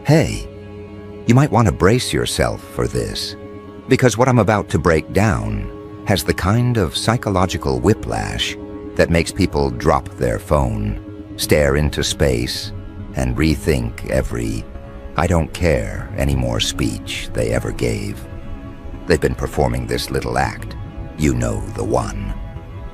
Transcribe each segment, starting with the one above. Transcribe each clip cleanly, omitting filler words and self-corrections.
Hey, you might want to brace yourself for this, because what I'm about to break down has the kind of psychological whiplash that makes people drop their phone, stare into space, and rethink every "I don't care anymore" speech they ever gave. They've been performing this little act. You know the one.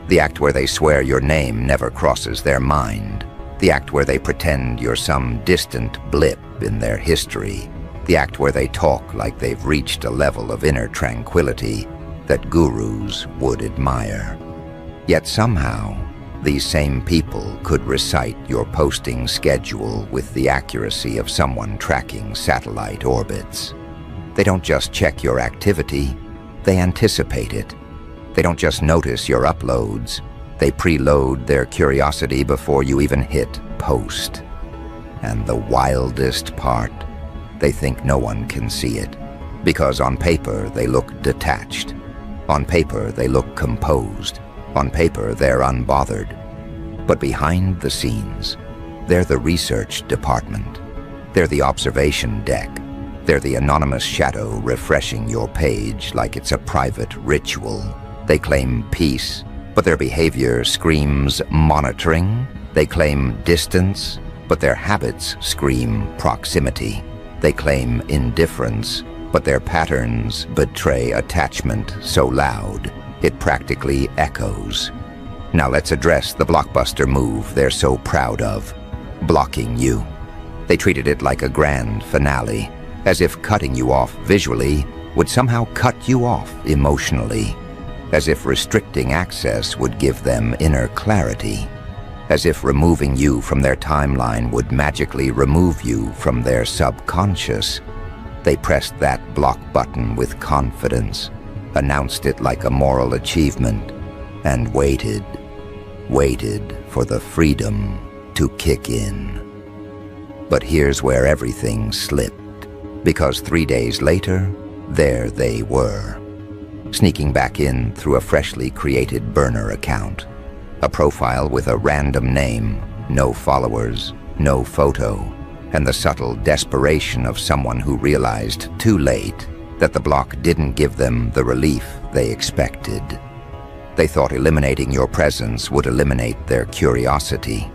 The act where they swear your name never crosses their mind. The act where they pretend you're some distant blip in their history. The act where they talk like they've reached a level of inner tranquility that gurus would admire. Yet somehow, these same people could recite your posting schedule with the accuracy of someone tracking satellite orbits. They don't just check your activity, they anticipate it. They don't just notice your uploads, they preload their curiosity before you even hit post. And the wildest part, they think no one can see it, because on paper they look detached. On paper they look composed. On paper they're unbothered. But behind the scenes, they're the research department. They're the observation deck. They're the anonymous shadow refreshing your page like it's a private ritual. They claim peace, but their behavior screams monitoring. They claim distance, but their habits scream proximity. They claim indifference, but their patterns betray attachment so loud it practically echoes. Now let's address the blockbuster move they're so proud of, blocking you. They treated it like a grand finale, as if cutting you off visually would somehow cut you off emotionally, as if restricting access would give them inner clarity, as if removing you from their timeline would magically remove you from their subconscious. They pressed that block button with confidence, announced it like a moral achievement, and waited for the freedom to kick in. But here's where everything slipped, because 3 days later, there they were, sneaking back in through a freshly created burner account, a profile with a random name, no followers, no photo, and the subtle desperation of someone who realized too late that the block didn't give them the relief they expected. They thought eliminating your presence would eliminate their curiosity.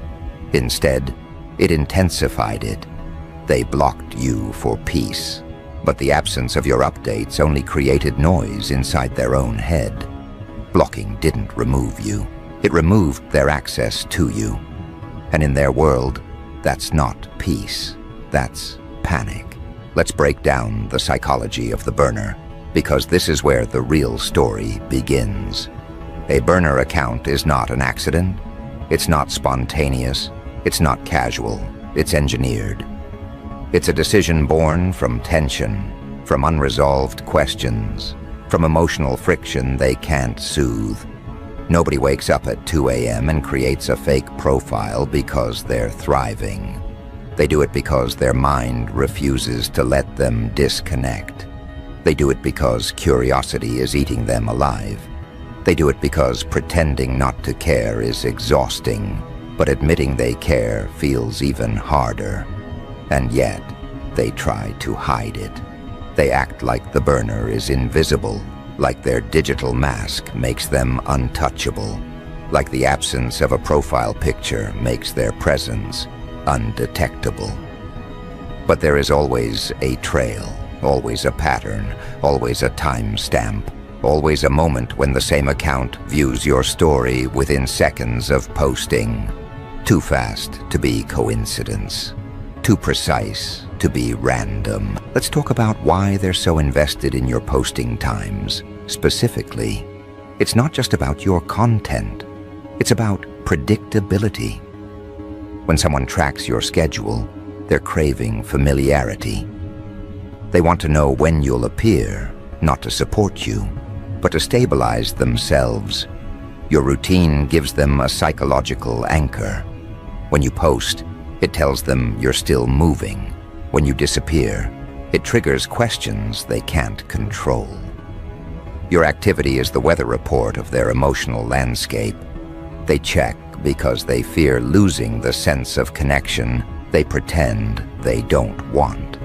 Instead, it intensified it. They blocked you for peace, but the absence of your updates only created noise inside their own head. Blocking didn't remove you. It removed their access to you. And in their world, that's not peace. That's panic. Let's break down the psychology of the burner, because this is where the real story begins. A burner account is not an accident. It's not spontaneous. It's not casual. It's engineered. It's a decision born from tension, from unresolved questions, from emotional friction they can't soothe. Nobody wakes up at 2 a.m. and creates a fake profile because they're thriving. They do it because their mind refuses to let them disconnect. They do it because curiosity is eating them alive. They do it because pretending not to care is exhausting, but admitting they care feels even harder. And yet, they try to hide it. They act like the burner is invisible, like their digital mask makes them untouchable, like the absence of a profile picture makes their presence undetectable. But there is always a trail, always a pattern, always a timestamp, always a moment when the same account views your story within seconds of posting. Too fast to be coincidence. Too precise to be random. Let's talk about why they're so invested in your posting times. Specifically, it's not just about your content. It's about predictability. When someone tracks your schedule, they're craving familiarity. They want to know when you'll appear, not to support you, but to stabilize themselves. Your routine gives them a psychological anchor. When you post, it tells them you're still moving. When you disappear, it triggers questions they can't control. Your activity is the weather report of their emotional landscape. They check because they fear losing the sense of connection they pretend they don't want.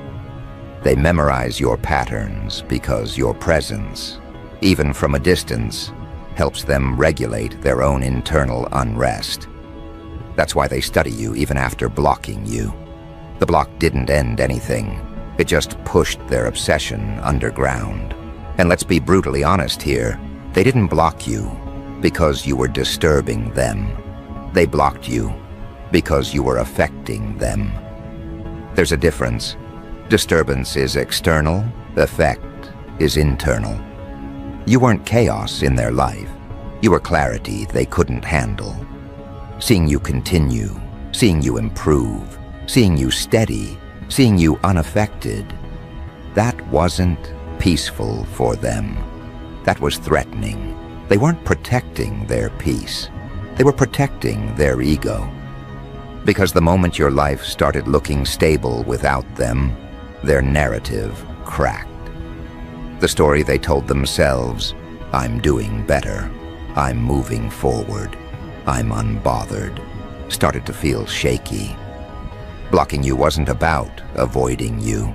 They memorize your patterns because your presence, even from a distance, helps them regulate their own internal unrest. That's why they study you even after blocking you. The block didn't end anything. It just pushed their obsession underground. And let's be brutally honest here. They didn't block you because you were disturbing them. They blocked you because you were affecting them. There's a difference. Disturbance is external, effect is internal. You weren't chaos in their life. You were clarity they couldn't handle. Seeing you continue, seeing you improve, seeing you steady, seeing you unaffected, that wasn't peaceful for them. That was threatening. They weren't protecting their peace. They were protecting their ego. Because the moment your life started looking stable without them, their narrative cracked. The story they told themselves, I'm doing better, I'm moving forward, I'm unbothered, started to feel shaky. Blocking you wasn't about avoiding you.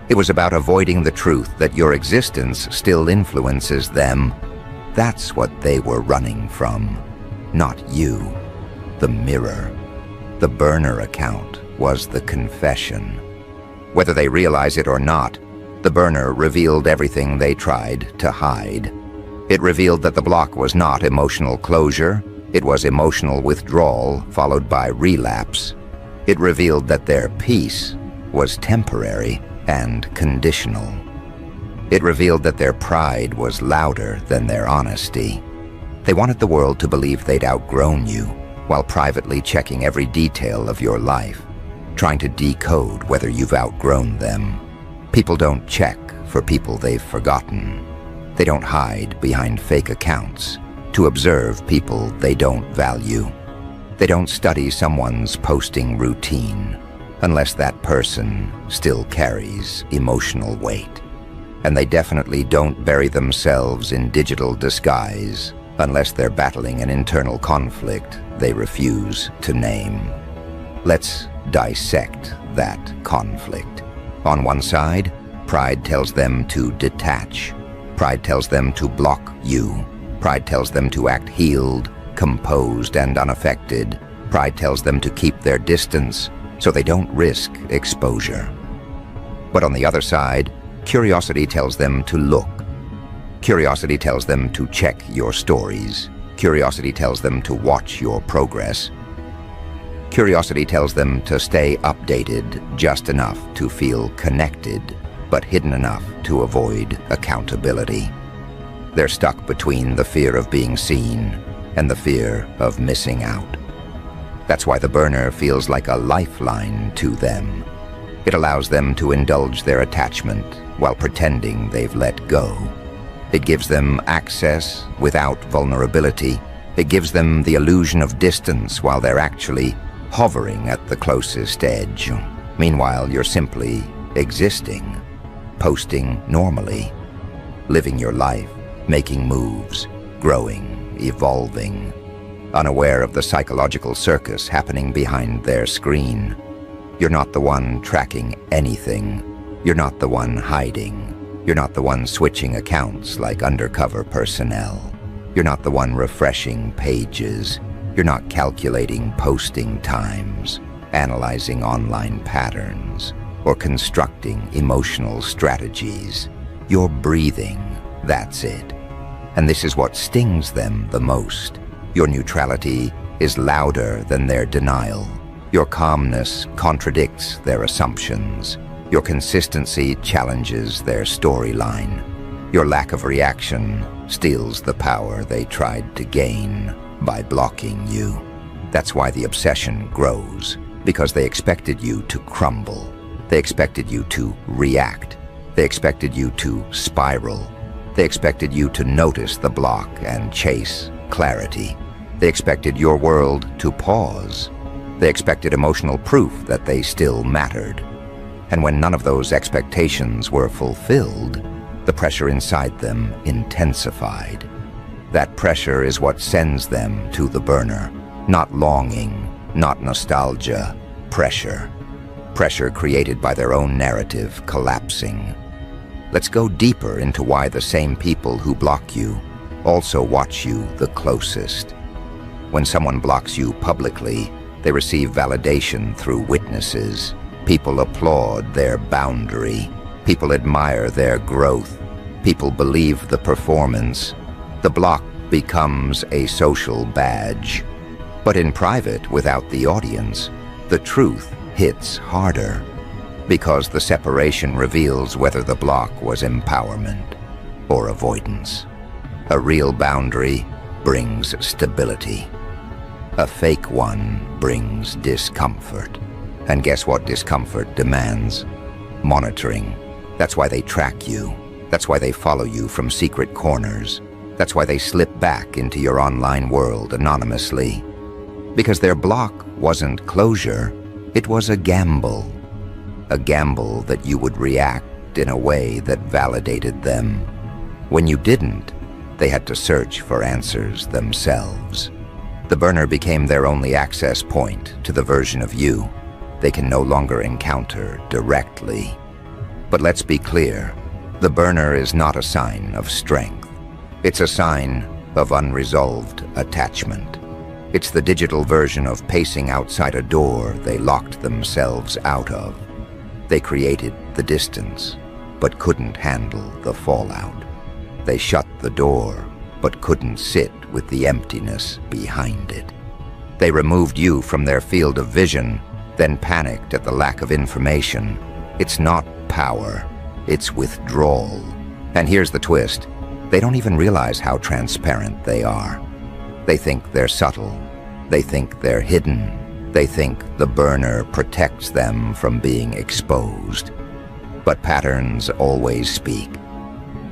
It was about avoiding the truth that your existence still influences them. That's what they were running from, not you. The mirror. The burner account was the confession. Whether they realize it or not, the burner revealed everything they tried to hide. It revealed that the block was not emotional closure, it was emotional withdrawal followed by relapse. It revealed that their peace was temporary and conditional. It revealed that their pride was louder than their honesty. They wanted the world to believe they'd outgrown you, while privately checking every detail of your life, trying to decode whether you've outgrown them. People don't check for people they've forgotten. They don't hide behind fake accounts to observe people they don't value. They don't study someone's posting routine unless that person still carries emotional weight. And they definitely don't bury themselves in digital disguise unless they're battling an internal conflict they refuse to name. Let's dissect that conflict. On one side, pride tells them to detach. Pride tells them to block you. Pride tells them to act healed, composed, and unaffected. Pride tells them to keep their distance so they don't risk exposure. But on the other side, curiosity tells them to look. Curiosity tells them to check your stories. Curiosity tells them to watch your progress. Curiosity tells them to stay updated just enough to feel connected, but hidden enough to avoid accountability. They're stuck between the fear of being seen and the fear of missing out. That's why the burner feels like a lifeline to them. It allows them to indulge their attachment while pretending they've let go. It gives them access without vulnerability. It gives them the illusion of distance while they're actually hovering at the closest edge. Meanwhile, you're simply existing, posting normally, living your life, making moves, growing, evolving, unaware of the psychological circus happening behind their screen. You're not the one tracking anything. You're not the one hiding. You're not the one switching accounts like undercover personnel. You're not the one refreshing pages. You're not calculating posting times, analyzing online patterns, or constructing emotional strategies. You're breathing, that's it. And this is what stings them the most. Your neutrality is louder than their denial. Your calmness contradicts their assumptions. Your consistency challenges their storyline. Your lack of reaction steals the power they tried to gain by blocking you. That's why the obsession grows, because they expected you to crumble. They expected you to react. They expected you to spiral. They expected you to notice the block and chase clarity. They expected your world to pause. They expected emotional proof that they still mattered. And when none of those expectations were fulfilled, the pressure inside them intensified. That pressure is what sends them to the burner. Not longing, not nostalgia, pressure. pressure created by their own narrative collapsing. Let's go deeper into why the same people who block you also watch you the closest. When someone blocks you publicly, they receive validation through witnesses. People applaud their boundary. People admire their growth. People believe the performance. The block becomes a social badge. But in private, without the audience, the truth hits harder, because the separation reveals whether the block was empowerment or avoidance. A real boundary brings stability. A fake one brings discomfort. And guess what discomfort demands? Monitoring. That's why they track you. That's why they follow you from secret corners. That's why they slip back into your online world anonymously. Because their block wasn't closure, it was a gamble. A gamble that you would react in a way that validated them. When you didn't, they had to search for answers themselves. The burner became their only access point to the version of you they can no longer encounter directly. But let's be clear, the burner is not a sign of strength. It's a sign of unresolved attachment. It's the digital version of pacing outside a door they locked themselves out of. They created the distance, but couldn't handle the fallout. They shut the door, but couldn't sit with the emptiness behind it. They removed you from their field of vision, then panicked at the lack of information. It's not power, it's withdrawal. And here's the twist. They don't even realize how transparent they are. They think they're subtle. They think they're hidden. They think the burner protects them from being exposed. But patterns always speak.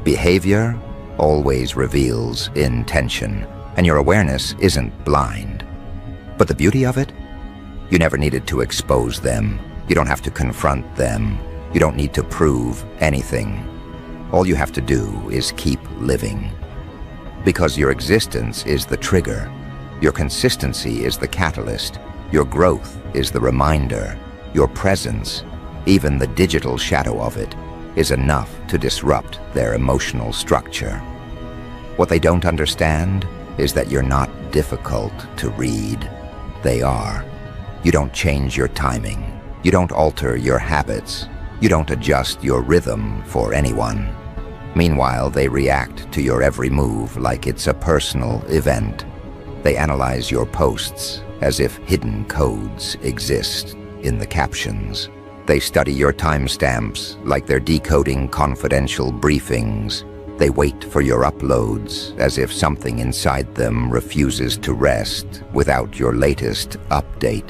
Behavior always reveals intention, and your awareness isn't blind. But the beauty of it? You never needed to expose them. You don't have to confront them. You don't need to prove anything. All you have to do is keep living. Because your existence is the trigger. Your consistency is the catalyst. Your growth is the reminder. Your presence, even the digital shadow of it, is enough to disrupt their emotional structure. What they don't understand is that you're not difficult to read. They are. You don't change your timing. You don't alter your habits. You don't adjust your rhythm for anyone. Meanwhile, they react to your every move like it's a personal event. They analyze your posts as if hidden codes exist in the captions. They study your timestamps like they're decoding confidential briefings. They wait for your uploads as if something inside them refuses to rest without your latest update.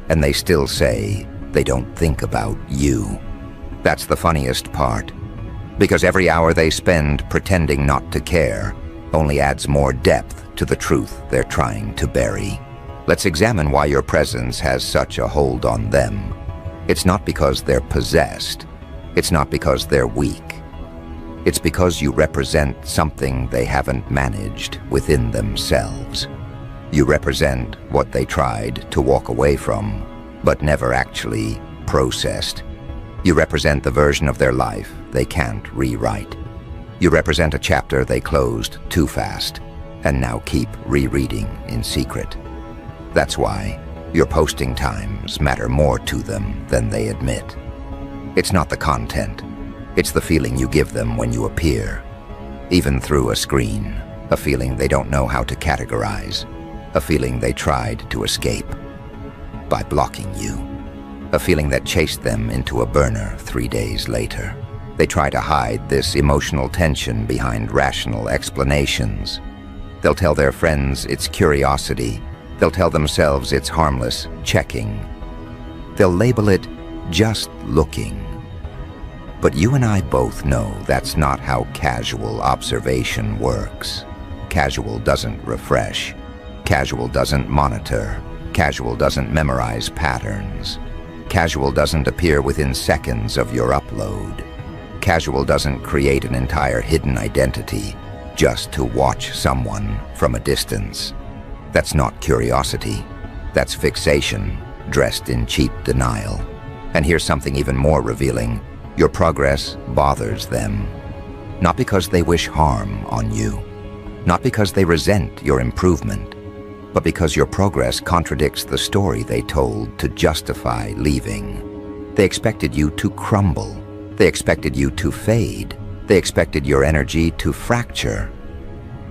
And they still say they don't think about you. That's the funniest part. Because every hour they spend pretending not to care only adds more depth to the truth they're trying to bury. Let's examine why your presence has such a hold on them. It's not because they're possessed. It's not because they're weak. It's because you represent something they haven't managed within themselves. You represent what they tried to walk away from, but never actually processed. You represent the version of their life they can't rewrite. You represent a chapter they closed too fast and now keep rereading in secret. That's why your posting times matter more to them than they admit. It's not the content. It's the feeling you give them when you appear. Even through a screen, a feeling they don't know how to categorize. A feeling they tried to escape by blocking you. A feeling that chased them into a burner 3 days later. They try to hide this emotional tension behind rational explanations. They'll tell their friends it's curiosity. They'll tell themselves it's harmless checking. They'll label it just looking. But you and I both know that's not how casual observation works. Casual doesn't refresh. Casual doesn't monitor. Casual doesn't memorize patterns. Casual doesn't appear within seconds of your upload. Casual doesn't create an entire hidden identity just to watch someone from a distance. That's not curiosity. That's fixation, dressed in cheap denial. And here's something even more revealing. Your progress bothers them. Not because they wish harm on you. Not because they resent your improvement. But because your progress contradicts the story they told to justify leaving. They expected you to crumble. They expected you to fade. They expected your energy to fracture.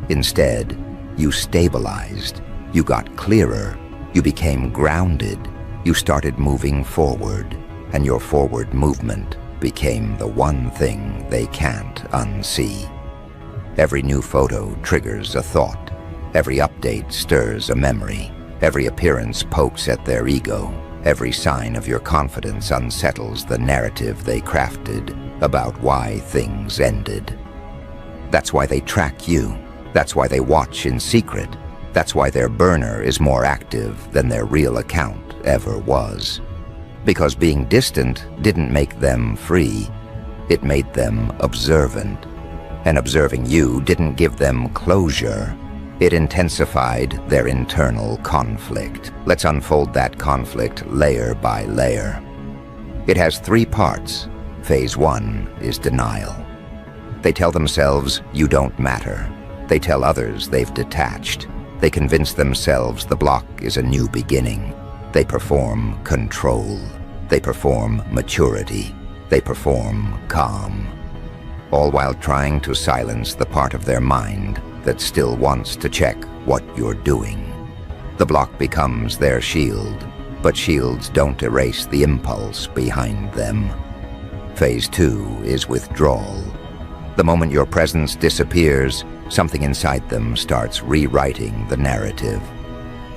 Instead, you stabilized. You got clearer. You became grounded. You started moving forward. And your forward movement became the one thing they can't unsee. Every new photo triggers a thought. Every update stirs a memory. Every appearance pokes at their ego. Every sign of your confidence unsettles the narrative they crafted about why things ended. That's why they track you. That's why they watch in secret. That's why their burner is more active than their real account ever was. Because being distant didn't make them free. It made them observant. And observing you didn't give them closure. It intensified their internal conflict. Let's unfold that conflict layer by layer. It has 3 parts. Phase 1 is denial. They tell themselves you don't matter. They tell others they've detached. They convince themselves the block is a new beginning. They perform control. They perform maturity. They perform calm. All while trying to silence the part of their mind that still wants to check what you're doing. The block becomes their shield, but shields don't erase the impulse behind them. Phase 2 is withdrawal. The moment your presence disappears, something inside them starts rewriting the narrative.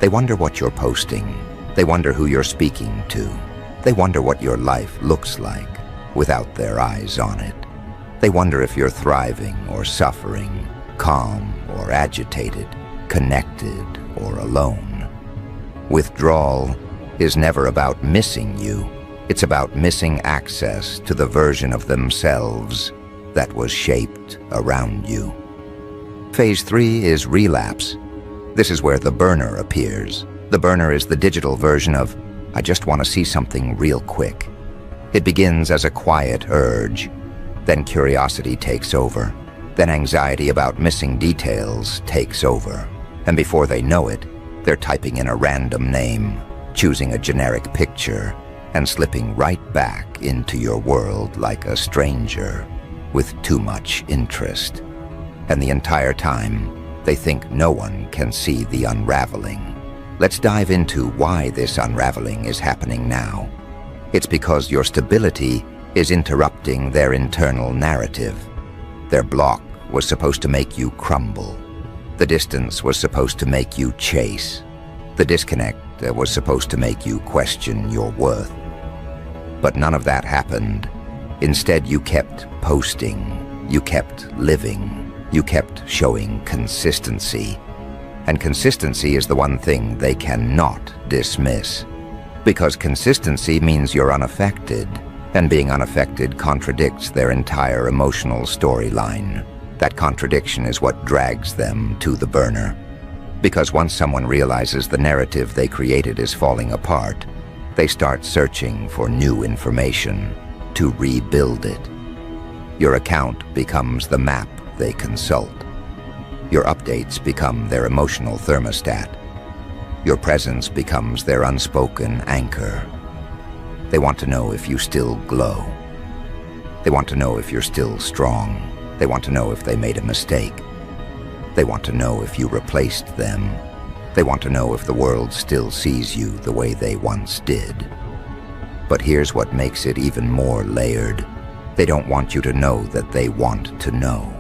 They wonder what you're posting. They wonder who you're speaking to. They wonder what your life looks like without their eyes on it. They wonder if you're thriving or suffering, calm or agitated, connected or alone. Withdrawal is never about missing you. It's about missing access to the version of themselves that was shaped around you. Phase 3 is relapse. This is where the burner appears. The burner is the digital version of, I just want to see something real quick. It begins as a quiet urge. Then curiosity takes over. Then anxiety about missing details takes over. And before they know it, they're typing in a random name, choosing a generic picture, and slipping right back into your world like a stranger with too much interest. And the entire time, they think no one can see the unraveling. Let's dive into why this unraveling is happening now. It's because your stability is interrupting their internal narrative. Their block was supposed to make you crumble. The distance was supposed to make you chase. The disconnect was supposed to make you question your worth. But none of that happened. Instead, you kept posting. You kept living. You kept showing consistency. And consistency is the one thing they cannot dismiss. Because consistency means you're unaffected, and being unaffected contradicts their entire emotional storyline. That contradiction is what drags them to the burner. Because once someone realizes the narrative they created is falling apart, they start searching for new information to rebuild it. Your account becomes the map they consult. Your updates become their emotional thermostat. Your presence becomes their unspoken anchor. They want to know if you still glow. They want to know if you're still strong. They want to know if they made a mistake. They want to know if you replaced them. They want to know if the world still sees you the way they once did. But here's what makes it even more layered. They don't want you to know that they want to know.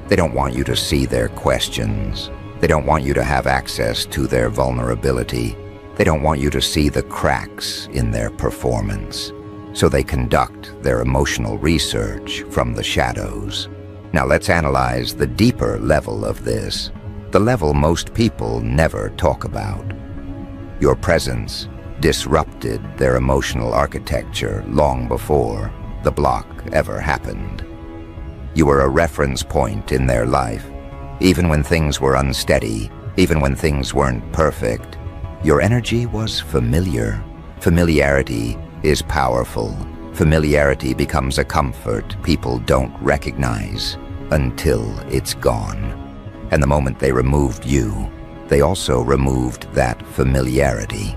They don't want you to see their questions. They don't want you to have access to their vulnerability. They don't want you to see the cracks in their performance. So they conduct their emotional research from the shadows. Now let's analyze the deeper level of this, the level most people never talk about. Your presence disrupted their emotional architecture long before the block ever happened. You were a reference point in their life. Even when things were unsteady, even when things weren't perfect, your energy was familiar. Familiarity is powerful. Familiarity becomes a comfort people don't recognize until it's gone. And the moment they removed you, they also removed that familiarity.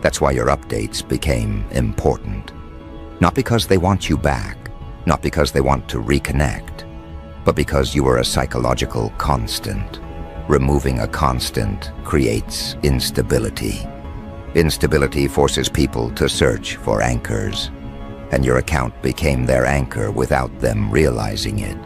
That's why your updates became important. Not because they want you back, not because they want to reconnect, but because you were a psychological constant. Removing a constant creates instability. Instability forces people to search for anchors, and your account became their anchor without them realizing it.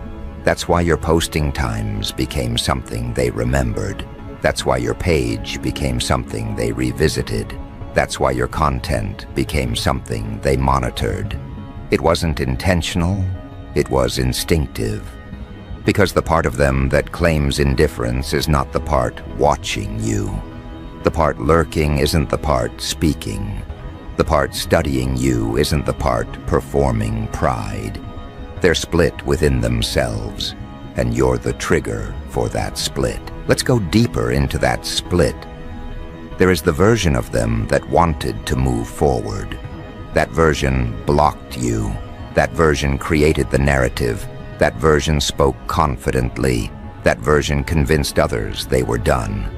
That's why your posting times became something they remembered. That's why your page became something they revisited. That's why your content became something they monitored. It wasn't intentional, it was instinctive. Because the part of them that claims indifference is not the part watching you. The part lurking isn't the part speaking. The part studying you isn't the part performing pride. They're split within themselves, and you're the trigger for that split. Let's go deeper into that split. There is the version of them that wanted to move forward. That version blocked you. That version created the narrative. That version spoke confidently. That version convinced others they were done.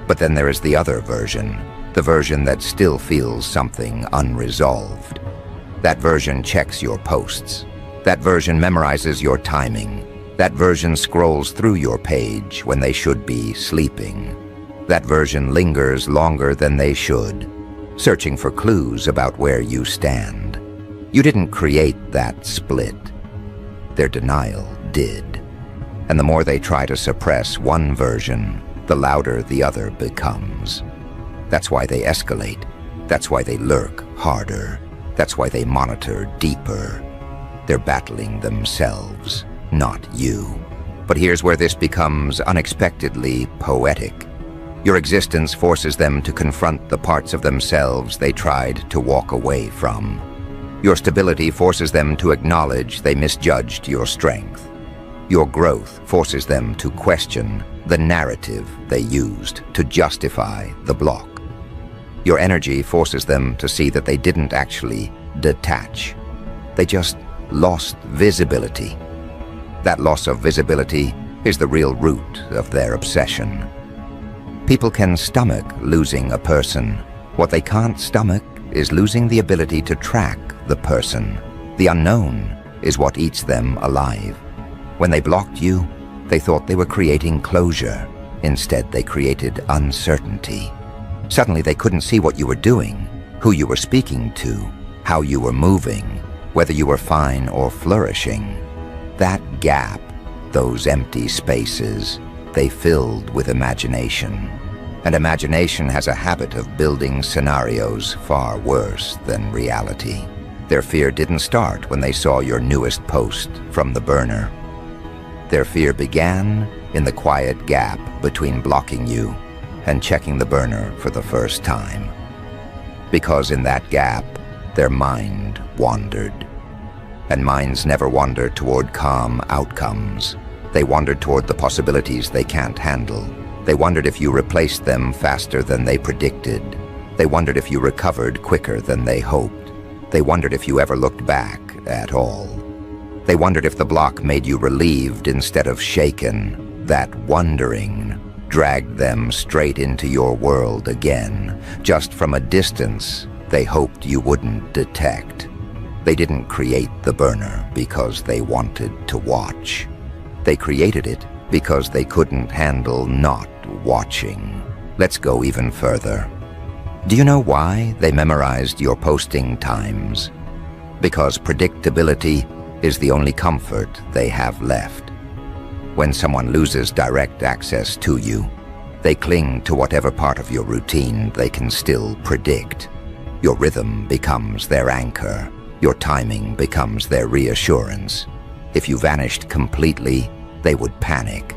But then there is the other version, the version that still feels something unresolved. That version checks your posts. That version memorizes your timing. That version scrolls through your page when they should be sleeping. That version lingers longer than they should, searching for clues about where you stand. You didn't create that split. Their denial did. And the more they try to suppress one version, the louder the other becomes. That's why they escalate. That's why they lurk harder. That's why they monitor deeper. They're battling themselves, not you. But here's where this becomes unexpectedly poetic. Your existence forces them to confront the parts of themselves they tried to walk away from. Your stability forces them to acknowledge they misjudged your strength. Your growth forces them to question the narrative they used to justify the block. Your energy forces them to see that they didn't actually detach. They just lost visibility. That loss of visibility is the real root of their obsession. People can stomach losing a person. What they can't stomach is losing the ability to track the person. The unknown is what eats them alive. When they blocked you, they thought they were creating closure. Instead, they created uncertainty. Suddenly, they couldn't see what you were doing, who you were speaking to, how you were moving, whether you were fine or flourishing. That gap, those empty spaces, they filled with imagination. And imagination has a habit of building scenarios far worse than reality. Their fear didn't start when they saw your newest post from the burner. Their fear began in the quiet gap between blocking you and checking the burner for the first time. Because in that gap, their mind wandered. And minds never wander toward calm outcomes. They wandered toward the possibilities they can't handle. They wondered if you replaced them faster than they predicted. They wondered if you recovered quicker than they hoped. They wondered if you ever looked back at all. They wondered if the block made you relieved instead of shaken. That wondering dragged them straight into your world again. Just from a distance, they hoped you wouldn't detect. They didn't create the burner because they wanted to watch. They created it because they couldn't handle not watching. Let's go even further. Do you know why they memorized your posting times? Because predictability is the only comfort they have left. When someone loses direct access to you, they cling to whatever part of your routine they can still predict. Your rhythm becomes their anchor. Your timing becomes their reassurance. If you vanished completely, they would panic.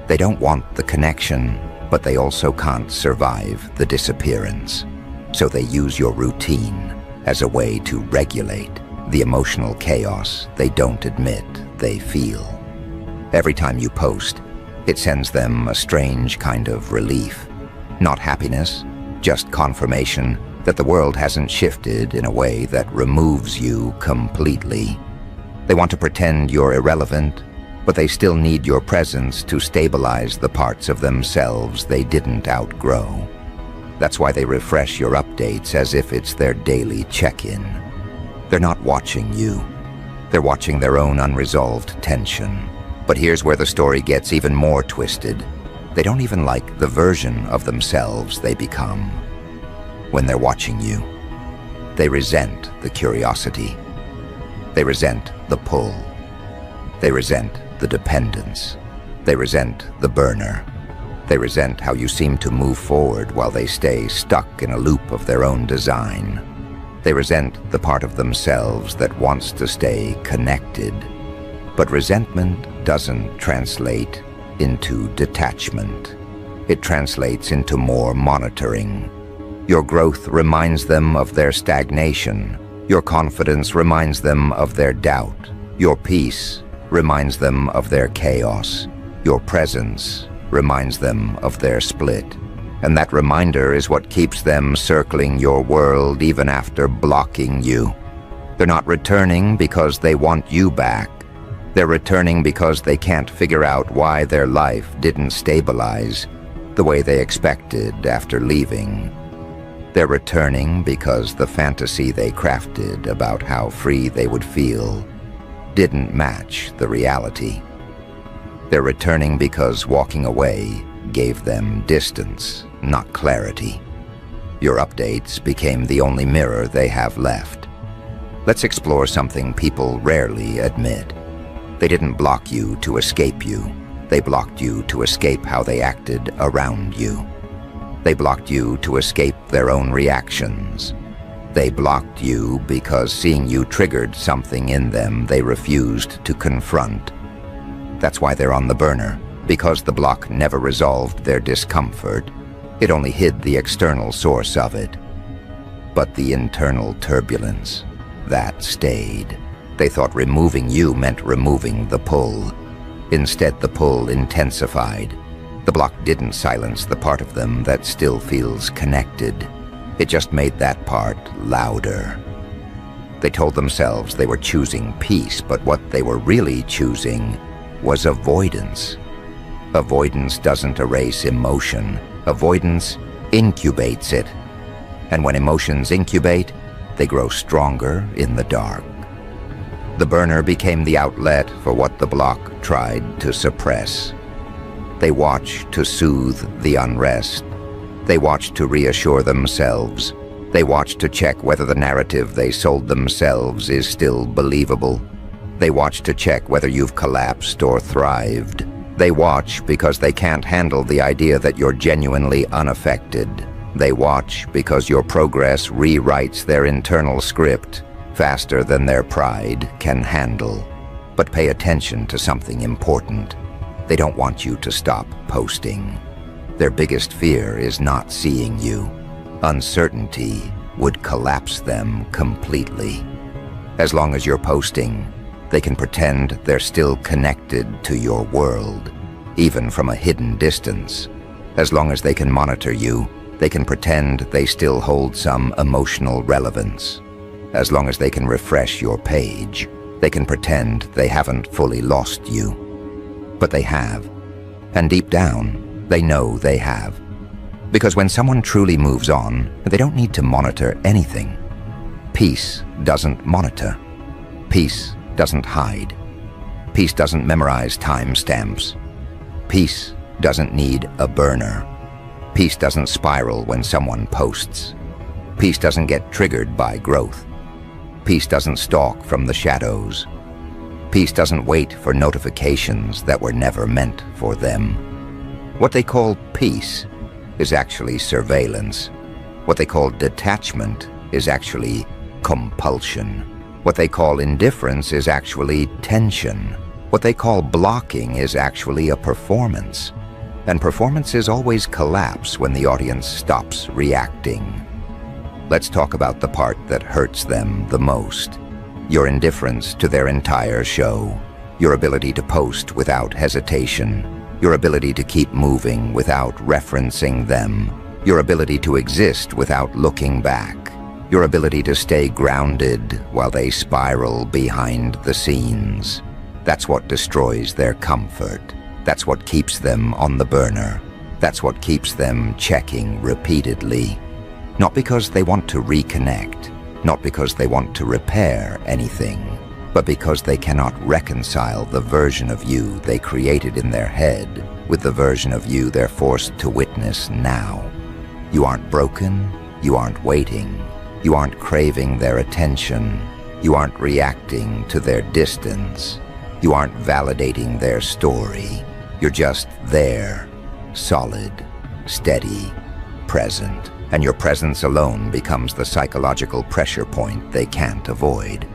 They don't want the connection, but they also can't survive the disappearance. So they use your routine as a way to regulate the emotional chaos they don't admit they feel. Every time you post, it sends them a strange kind of relief. Not happiness, just confirmation that the world hasn't shifted in a way that removes you completely. They want to pretend you're irrelevant, but they still need your presence to stabilize the parts of themselves they didn't outgrow. That's why they refresh your updates as if it's their daily check-in. They're not watching you. They're watching their own unresolved tension. But here's where the story gets even more twisted. They don't even like the version of themselves they become. When they're watching you, they resent the curiosity. They resent the pull. They resent the dependence. They resent the burner. They resent how you seem to move forward while they stay stuck in a loop of their own design. They resent the part of themselves that wants to stay connected. But resentment doesn't translate into detachment. It translates into more monitoring. Your growth reminds them of their stagnation. Your confidence reminds them of their doubt. Your peace reminds them of their chaos. Your presence reminds them of their split. And that reminder is what keeps them circling your world even after blocking you. They're not returning because they want you back. They're returning because they can't figure out why their life didn't stabilize the way they expected after leaving. They're returning because the fantasy they crafted about how free they would feel didn't match the reality. They're returning because walking away gave them distance, not clarity. Your updates became the only mirror they have left. Let's explore something people rarely admit. They didn't block you to escape you. They blocked you to escape how they acted around you. They blocked you to escape their own reactions. They blocked you because seeing you triggered something in them they refused to confront. That's why they're on the burner, because the block never resolved their discomfort. It only hid the external source of it. But the internal turbulence, that stayed. They thought removing you meant removing the pull. Instead, the pull intensified. The block didn't silence the part of them that still feels connected. It just made that part louder. They told themselves they were choosing peace, but what they were really choosing was avoidance. Avoidance doesn't erase emotion. Avoidance incubates it. And when emotions incubate, they grow stronger in the dark. The burner became the outlet for what the block tried to suppress. They watch to soothe the unrest. They watch to reassure themselves. They watch to check whether the narrative they sold themselves is still believable. They watch to check whether you've collapsed or thrived. They watch because they can't handle the idea that you're genuinely unaffected. They watch because your progress rewrites their internal script faster than their pride can handle. But pay attention to something important. They don't want you to stop posting. Their biggest fear is not seeing you. Uncertainty would collapse them completely. As long as you're posting, they can pretend they're still connected to your world, even from a hidden distance. As long as they can monitor you, they can pretend they still hold some emotional relevance. As long as they can refresh your page, they can pretend they haven't fully lost you. But they have. And deep down, they know they have. Because when someone truly moves on, they don't need to monitor anything. Peace doesn't monitor. Peace doesn't hide. Peace doesn't memorize timestamps. Peace doesn't need a burner. Peace doesn't spiral when someone posts. Peace doesn't get triggered by growth. Peace doesn't stalk from the shadows. Peace doesn't wait for notifications that were never meant for them. What they call peace is actually surveillance. What they call detachment is actually compulsion. What they call indifference is actually tension. What they call blocking is actually a performance. And performances always collapse when the audience stops reacting. Let's talk about the part that hurts them the most. Your indifference to their entire show. Your ability to post without hesitation. Your ability to keep moving without referencing them. Your ability to exist without looking back. Your ability to stay grounded while they spiral behind the scenes. That's what destroys their comfort. That's what keeps them on the burner. That's what keeps them checking repeatedly. Not because they want to reconnect, not because they want to repair anything, but because they cannot reconcile the version of you they created in their head with the version of you they're forced to witness now. You aren't broken, you aren't waiting, you aren't craving their attention, you aren't reacting to their distance, you aren't validating their story. You're just there, solid, steady, present, and your presence alone becomes the psychological pressure point they can't avoid.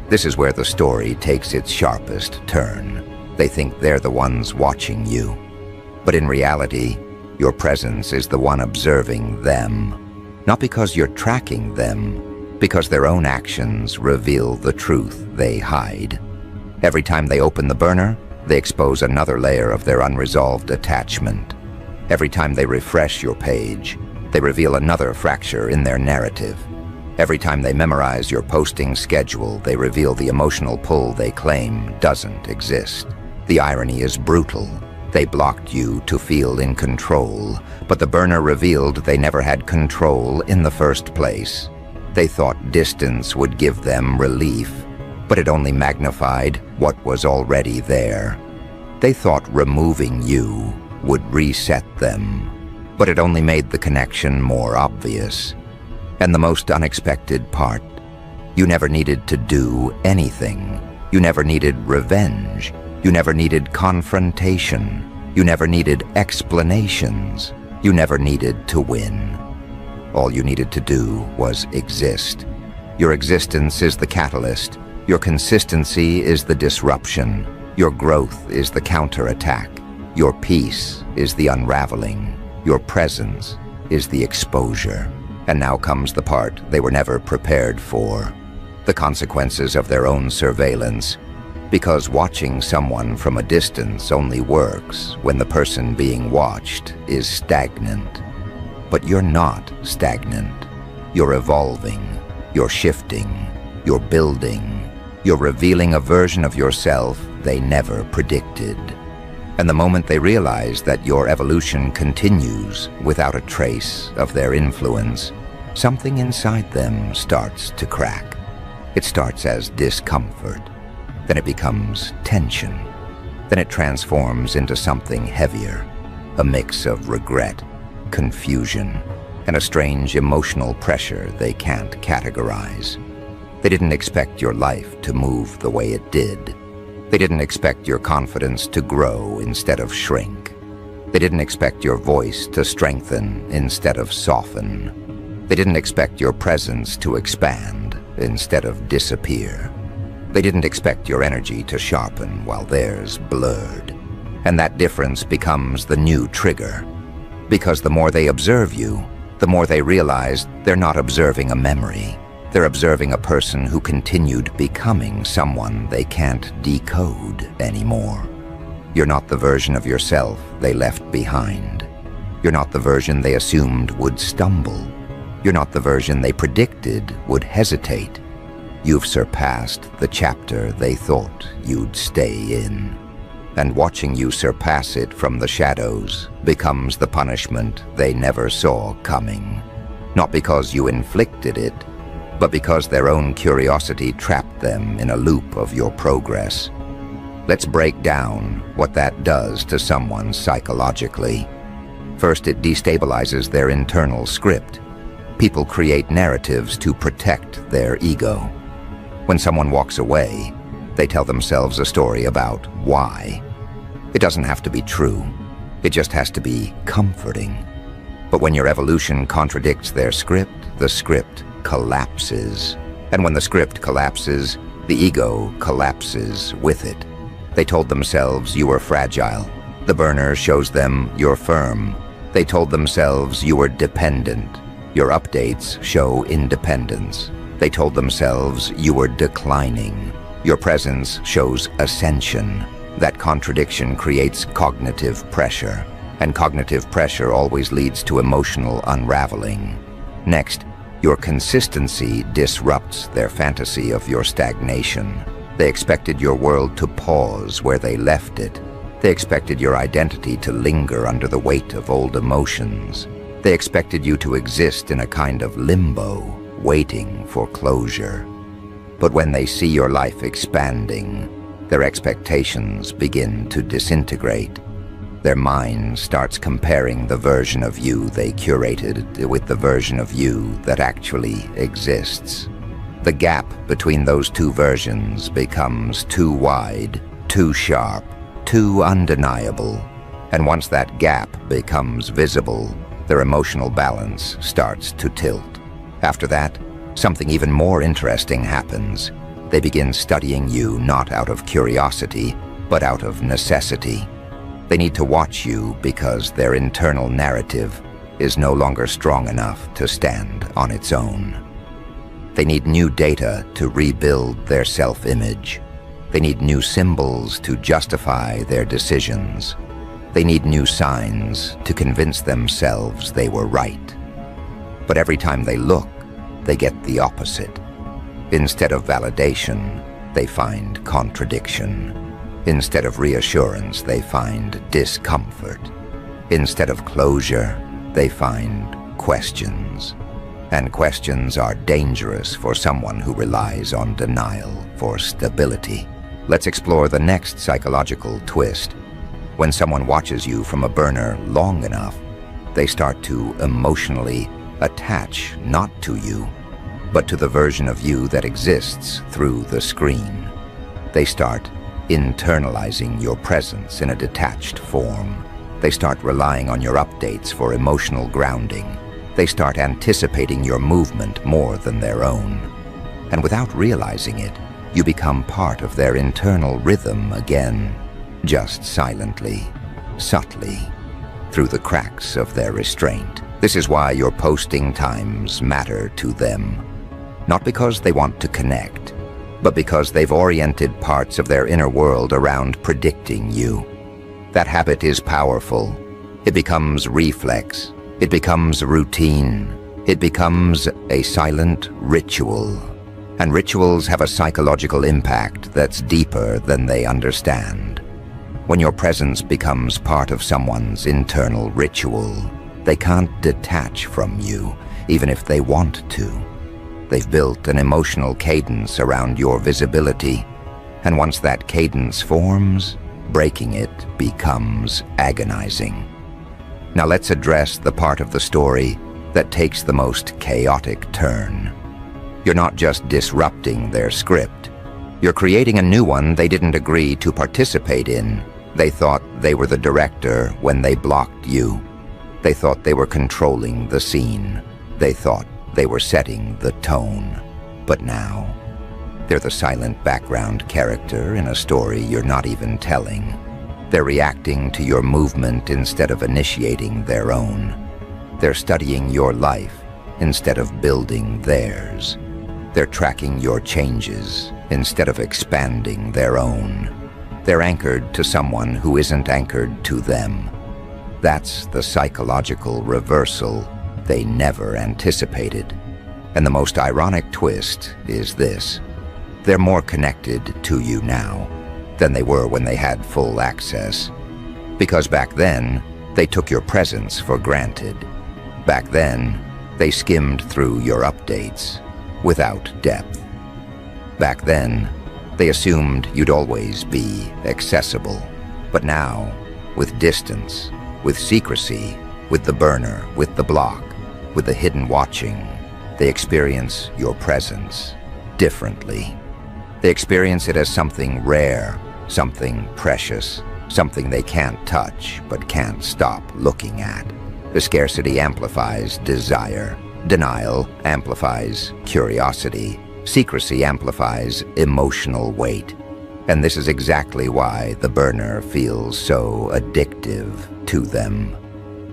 This is where the story takes its sharpest turn. They think they're the ones watching you. But in reality, your presence is the one observing them. Not because you're tracking them, because their own actions reveal the truth they hide. Every time they open the burner, they expose another layer of their unresolved attachment. Every time they refresh your page, they reveal another fracture in their narrative. Every time they memorize your posting schedule, they reveal the emotional pull they claim doesn't exist. The irony is brutal. They blocked you to feel in control, but the burner revealed they never had control in the first place. They thought distance would give them relief, but it only magnified what was already there. They thought removing you would reset them, but it only made the connection more obvious. And the most unexpected part, you never needed to do anything. You never needed revenge. You never needed confrontation. You never needed explanations. You never needed to win. All you needed to do was exist. Your existence is the catalyst. Your consistency is the disruption. Your growth is the counterattack. Your peace is the unraveling. Your presence is the exposure. And now comes the part they were never prepared for. The consequences of their own surveillance. Because watching someone from a distance only works when the person being watched is stagnant. But you're not stagnant. You're evolving. You're shifting. You're building. You're revealing a version of yourself they never predicted. And the moment they realize that your evolution continues without a trace of their influence, something inside them starts to crack. It starts as discomfort. Then it becomes tension. Then it transforms into something heavier, a mix of regret, confusion, and a strange emotional pressure they can't categorize. They didn't expect your life to move the way it did. They didn't expect your confidence to grow instead of shrink. They didn't expect your voice to strengthen instead of soften. They didn't expect your presence to expand instead of disappear. They didn't expect your energy to sharpen while theirs blurred. And that difference becomes the new trigger. Because the more they observe you, the more they realize they're not observing a memory. They're observing a person who continued becoming someone they can't decode anymore. You're not the version of yourself they left behind. You're not the version they assumed would stumble. You're not the version they predicted would hesitate. You've surpassed the chapter they thought you'd stay in. And watching you surpass it from the shadows becomes the punishment they never saw coming. Not because you inflicted it, but because their own curiosity trapped them in a loop of your progress. Let's break down what that does to someone psychologically. First, it destabilizes their internal script. People create narratives to protect their ego. When someone walks away, they tell themselves a story about why. It doesn't have to be true. It just has to be comforting. But when your evolution contradicts their script, the script collapses. And when the script collapses, the ego collapses with it. They told themselves you were fragile. The burner shows them you're firm. They told themselves you were dependent. Your updates show independence. They told themselves you were declining. Your presence shows ascension. That contradiction creates cognitive pressure. And cognitive pressure always leads to emotional unraveling. Next, your consistency disrupts their fantasy of your stagnation. They expected your world to pause where they left it. They expected your identity to linger under the weight of old emotions. They expected you to exist in a kind of limbo, waiting for closure. But when they see your life expanding, their expectations begin to disintegrate. Their mind starts comparing the version of you they curated with the version of you that actually exists. The gap between those two versions becomes too wide, too sharp, too undeniable. And once that gap becomes visible, their emotional balance starts to tilt. After that, something even more interesting happens. They begin studying you not out of curiosity, but out of necessity. They need to watch you because their internal narrative is no longer strong enough to stand on its own. They need new data to rebuild their self-image. They need new symbols to justify their decisions. They need new signs to convince themselves they were right. But every time they look, they get the opposite. Instead of validation, they find contradiction. Instead of reassurance, they find discomfort. Instead of closure, they find questions. And questions are dangerous for someone who relies on denial for stability. Let's explore the next psychological twist. When someone watches you from a burner long enough, they start to emotionally attach not to you, but to the version of you that exists through the screen. They start internalizing your presence in a detached form. They start relying on your updates for emotional grounding. They start anticipating your movement more than their own. And without realizing it, you become part of their internal rhythm again, just silently, subtly, through the cracks of their restraint. This is why your posting times matter to them. Not because they want to connect, but because they've oriented parts of their inner world around predicting you. That habit is powerful. It becomes reflex. It becomes routine. It becomes a silent ritual. And rituals have a psychological impact that's deeper than they understand. When your presence becomes part of someone's internal ritual, they can't detach from you, even if they want to. They've built an emotional cadence around your visibility, and once that cadence forms, breaking it becomes agonizing. Now let's address the part of the story that takes the most chaotic turn. You're not just disrupting their script. You're creating a new one they didn't agree to participate in. They thought they were the director when they blocked you. They thought they were controlling the scene. They thought they were setting the tone. But now, they're the silent background character in a story you're not even telling. They're reacting to your movement instead of initiating their own. They're studying your life instead of building theirs. They're tracking your changes instead of expanding their own. They're anchored to someone who isn't anchored to them. That's the psychological reversal they never anticipated. And the most ironic twist is this. They're more connected to you now than they were when they had full access. Because back then, they took your presence for granted. Back then, they skimmed through your updates without depth. Back then, they assumed you'd always be accessible. But now, with distance, with secrecy, with the burner, with the block, with the hidden watching, they experience your presence differently. They experience it as something rare, something precious, something they can't touch but can't stop looking at. The scarcity amplifies desire. Denial amplifies curiosity. Secrecy amplifies emotional weight. And this is exactly why the burner feels so addictive to them.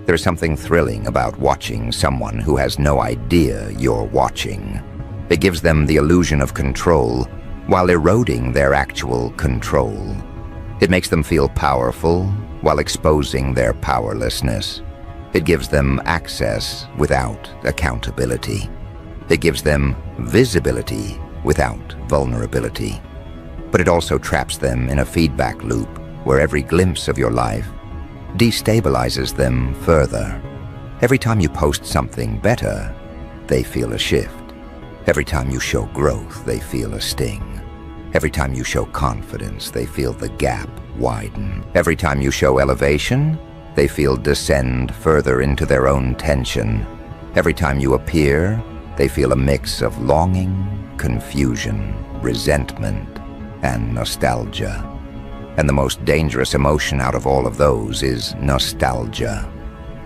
There's something thrilling about watching someone who has no idea you're watching. It gives them the illusion of control while eroding their actual control. It makes them feel powerful while exposing their powerlessness. It gives them access without accountability. It gives them visibility without vulnerability. But it also traps them in a feedback loop where every glimpse of your life destabilizes them further. Every time you post something better, they feel a shift. Every time you show growth, they feel a sting. Every time you show confidence, they feel the gap widen. Every time you show elevation, they feel descend further into their own tension. Every time you appear, they feel a mix of longing, confusion, resentment, and nostalgia. And the most dangerous emotion out of all of those is nostalgia.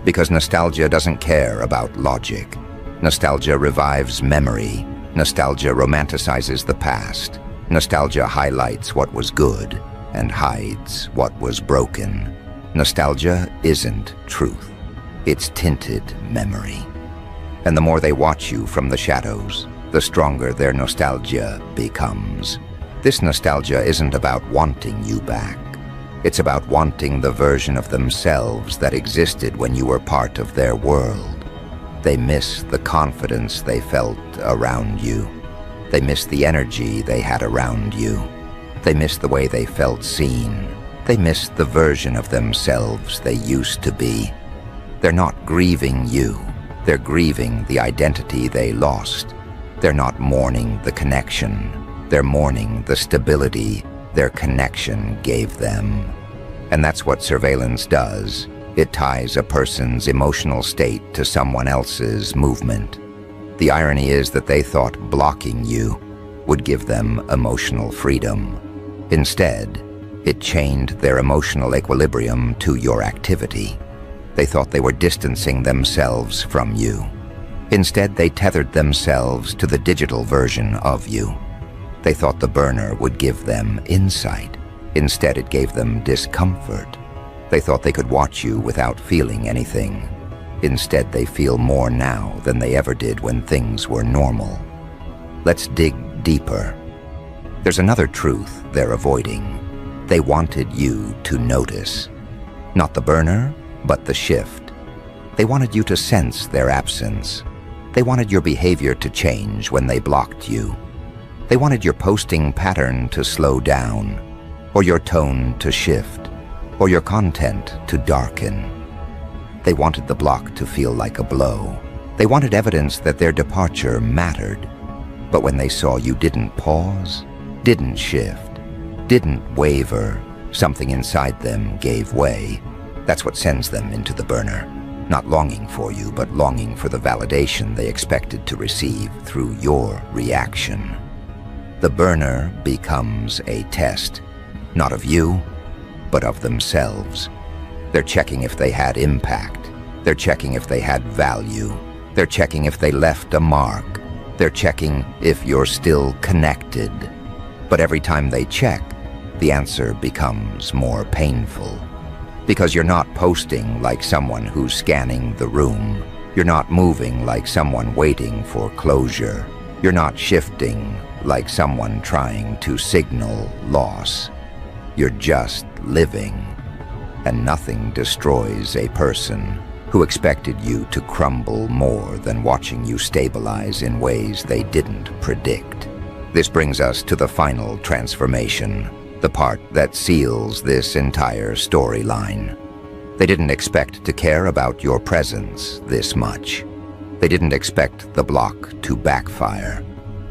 Because nostalgia doesn't care about logic. Nostalgia revives memory. Nostalgia romanticizes the past. Nostalgia highlights what was good and hides what was broken. Nostalgia isn't truth. It's tinted memory. And the more they watch you from the shadows, the stronger their nostalgia becomes. This nostalgia isn't about wanting you back. It's about wanting the version of themselves that existed when you were part of their world. They miss the confidence they felt around you. They miss the energy they had around you. They miss the way they felt seen. They miss the version of themselves they used to be. They're not grieving you. They're grieving the identity they lost. They're not mourning the connection. They're mourning the stability their connection gave them. And that's what surveillance does. It ties a person's emotional state to someone else's movement. The irony is that they thought blocking you would give them emotional freedom. Instead, it chained their emotional equilibrium to your activity. They thought they were distancing themselves from you. Instead, they tethered themselves to the digital version of you. They thought the burner would give them insight. Instead, it gave them discomfort. They thought they could watch you without feeling anything. Instead, they feel more now than they ever did when things were normal. Let's dig deeper. There's another truth they're avoiding. They wanted you to notice. Not the burner, but the shift. They wanted you to sense their absence. They wanted your behavior to change when they blocked you. They wanted your posting pattern to slow down, or your tone to shift, or your content to darken. They wanted the block to feel like a blow. They wanted evidence that their departure mattered. But when they saw you didn't pause, didn't shift, didn't waver, something inside them gave way. That's what sends them into the burner. Not longing for you, but longing for the validation they expected to receive through your reaction. The burner becomes a test, not of you, but of themselves. They're checking if they had impact. They're checking if they had value. They're checking if they left a mark. They're checking if you're still connected. But every time they check, the answer becomes more painful. Because you're not posting like someone who's scanning the room. You're not moving like someone waiting for closure. You're not shifting like someone trying to signal loss. You're just living. And nothing destroys a person who expected you to crumble more than watching you stabilize in ways they didn't predict. This brings us to the final transformation, the part that seals this entire storyline. They didn't expect to care about your presence this much. They didn't expect the block to backfire.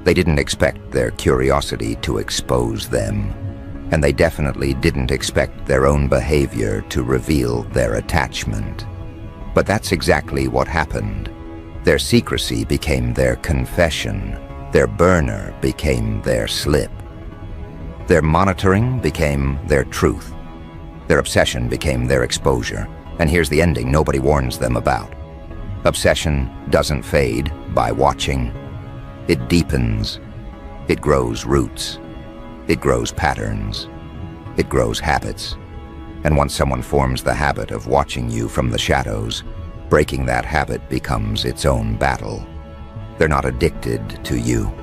They didn't expect their curiosity to expose them. And they definitely didn't expect their own behavior to reveal their attachment. But that's exactly what happened. Their secrecy became their confession. Their burner became their slip. Their monitoring became their truth. Their obsession became their exposure. And here's the ending nobody warns them about. Obsession doesn't fade by watching. It deepens. It grows roots. It grows patterns. It grows habits. And once someone forms the habit of watching you from the shadows, breaking that habit becomes its own battle. They're not addicted to you.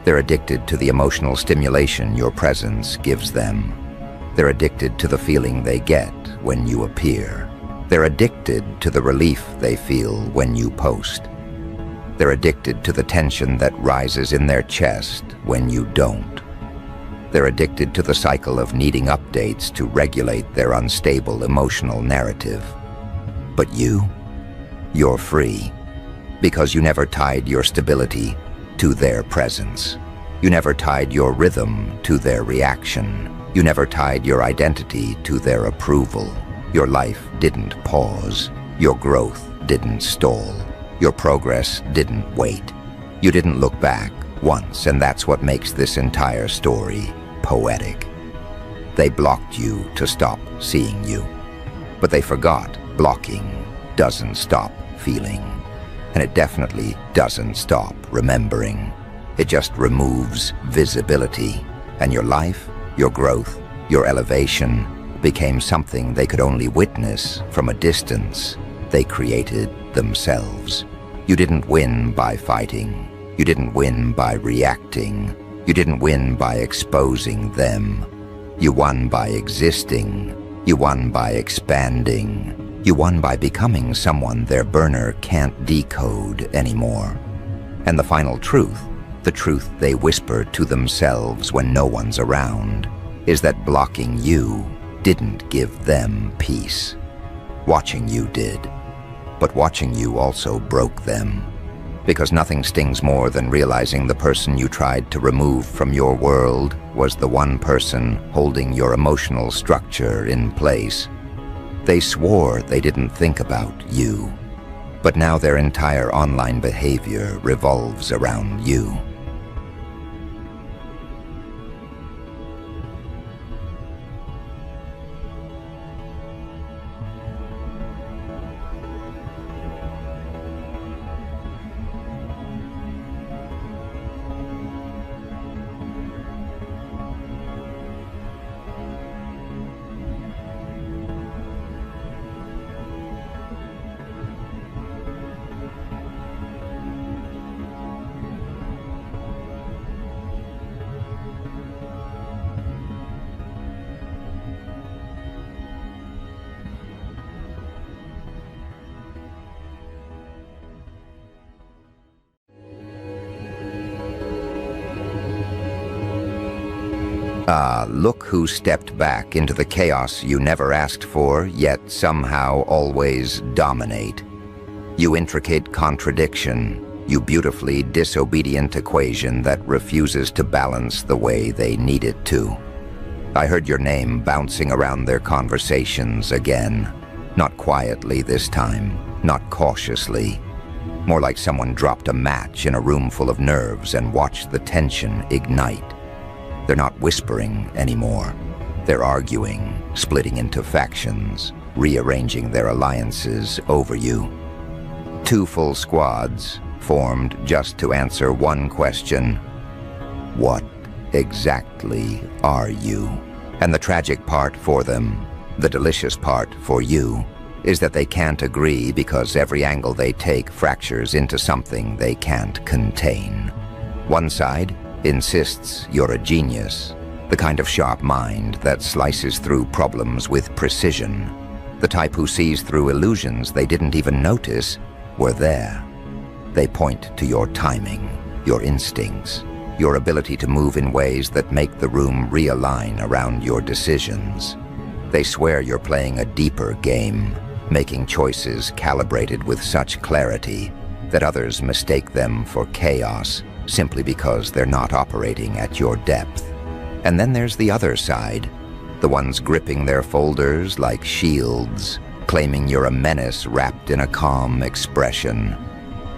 They're addicted to the emotional stimulation your presence gives them. They're addicted to the feeling they get when you appear. They're addicted to the relief they feel when you post. They're addicted to the tension that rises in their chest when you don't. They're addicted to the cycle of needing updates to regulate their unstable emotional narrative. But you're free, because you never tied your stability to their presence. You never tied your rhythm to their reaction. You never tied your identity to their approval. Your life didn't pause. Your growth didn't stall. Your progress didn't wait. You didn't look back once, and that's what makes this entire story poetic. They blocked you to stop seeing you, but they forgot blocking doesn't stop feeling, and it definitely doesn't stop remembering. It just removes visibility, and your life, your growth, your elevation became something they could only witness from a distance they created themselves. You didn't win by fighting. You didn't win by reacting. You didn't win by exposing them. You won by existing. You won by expanding. You won by becoming someone their burner can't decode anymore. And the final truth, the truth they whisper to themselves when no one's around, is that blocking you didn't give them peace. Watching you did. But watching you also broke them. Because nothing stings more than realizing the person you tried to remove from your world was the one person holding your emotional structure in place. They swore they didn't think about you, but now their entire online behavior revolves around you. Look who stepped back into the chaos you never asked for, yet somehow always dominate. You intricate contradiction, you beautifully disobedient equation that refuses to balance the way they need it to. I heard your name bouncing around their conversations again. Not quietly this time, not cautiously. More like someone dropped a match in a room full of nerves and watched the tension ignite. They're not whispering anymore. They're arguing, splitting into factions, rearranging their alliances over you. 2 full squads formed just to answer one question: what exactly are you? And the tragic part for them, the delicious part for you, is that they can't agree because every angle they take fractures into something they can't contain. One side insists you're a genius, the kind of sharp mind that slices through problems with precision, the type who sees through illusions they didn't even notice were there. They point to your timing, your instincts, your ability to move in ways that make the room realign around your decisions. They swear you're playing a deeper game, making choices calibrated with such clarity that others mistake them for chaos simply because they're not operating at your depth. And then there's the other side, the ones gripping their folders like shields, claiming you're a menace wrapped in a calm expression,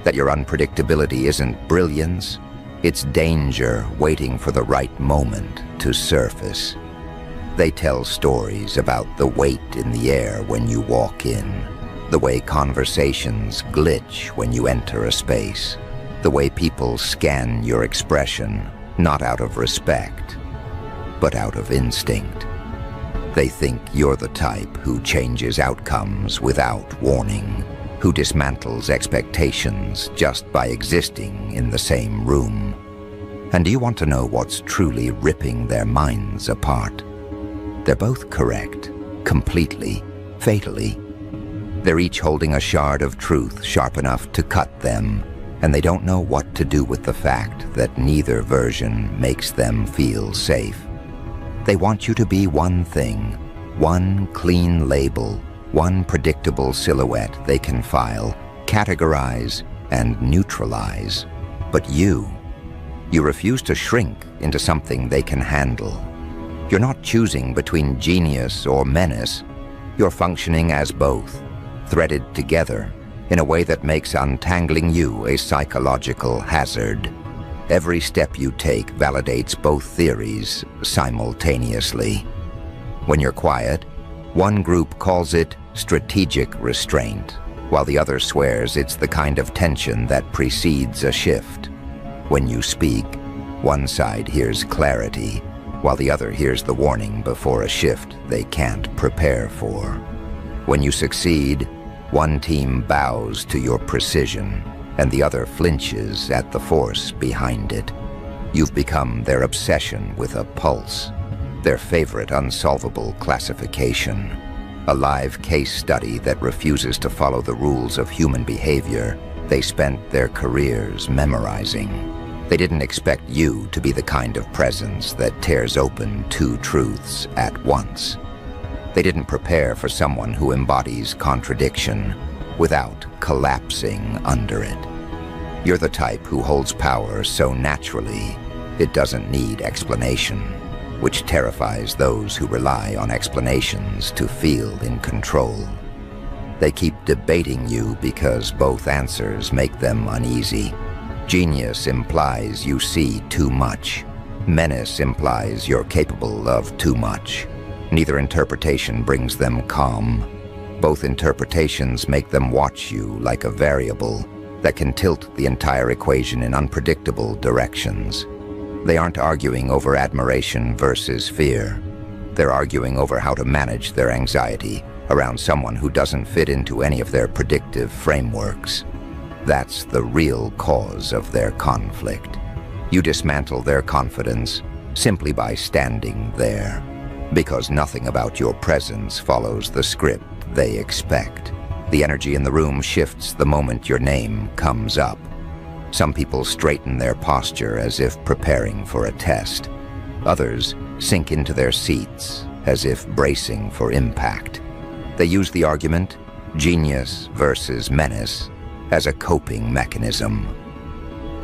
that your unpredictability isn't brilliance, it's danger waiting for the right moment to surface. They tell stories about the weight in the air when you walk in, the way conversations glitch when you enter a space, the way people scan your expression, not out of respect, but out of instinct. They think you're the type who changes outcomes without warning, who dismantles expectations just by existing in the same room. And do you want to know what's truly ripping their minds apart? They're both correct, completely, fatally. They're each holding a shard of truth sharp enough to cut them, and they don't know what to do with the fact that neither version makes them feel safe. They want you to be one thing, one clean label, one predictable silhouette they can file, categorize, and neutralize. But you refuse to shrink into something they can handle. You're not choosing between genius or menace. You're functioning as both, threaded together in a way that makes untangling you a psychological hazard. Every step you take validates both theories simultaneously. When you're quiet, one group calls it strategic restraint, while the other swears it's the kind of tension that precedes a shift. When you speak, one side hears clarity, while the other hears the warning before a shift they can't prepare for. When you succeed, one team bows to your precision, and the other flinches at the force behind it. You've become their obsession with a pulse, their favorite unsolvable classification, a live case study that refuses to follow the rules of human behavior they spent their careers memorizing. They didn't expect you to be the kind of presence that tears open two truths at once. They didn't prepare for someone who embodies contradiction without collapsing under it. You're the type who holds power so naturally it doesn't need explanation, which terrifies those who rely on explanations to feel in control. They keep debating you because both answers make them uneasy. Genius implies you see too much. Menace implies you're capable of too much. Neither interpretation brings them calm. Both interpretations make them watch you like a variable that can tilt the entire equation in unpredictable directions. They aren't arguing over admiration versus fear. They're arguing over how to manage their anxiety around someone who doesn't fit into any of their predictive frameworks. That's the real cause of their conflict. You dismantle their confidence simply by standing there, because nothing about your presence follows the script they expect. The energy in the room shifts the moment your name comes up. Some people straighten their posture as if preparing for a test. Others sink into their seats as if bracing for impact. They use the argument, genius versus menace, as a coping mechanism.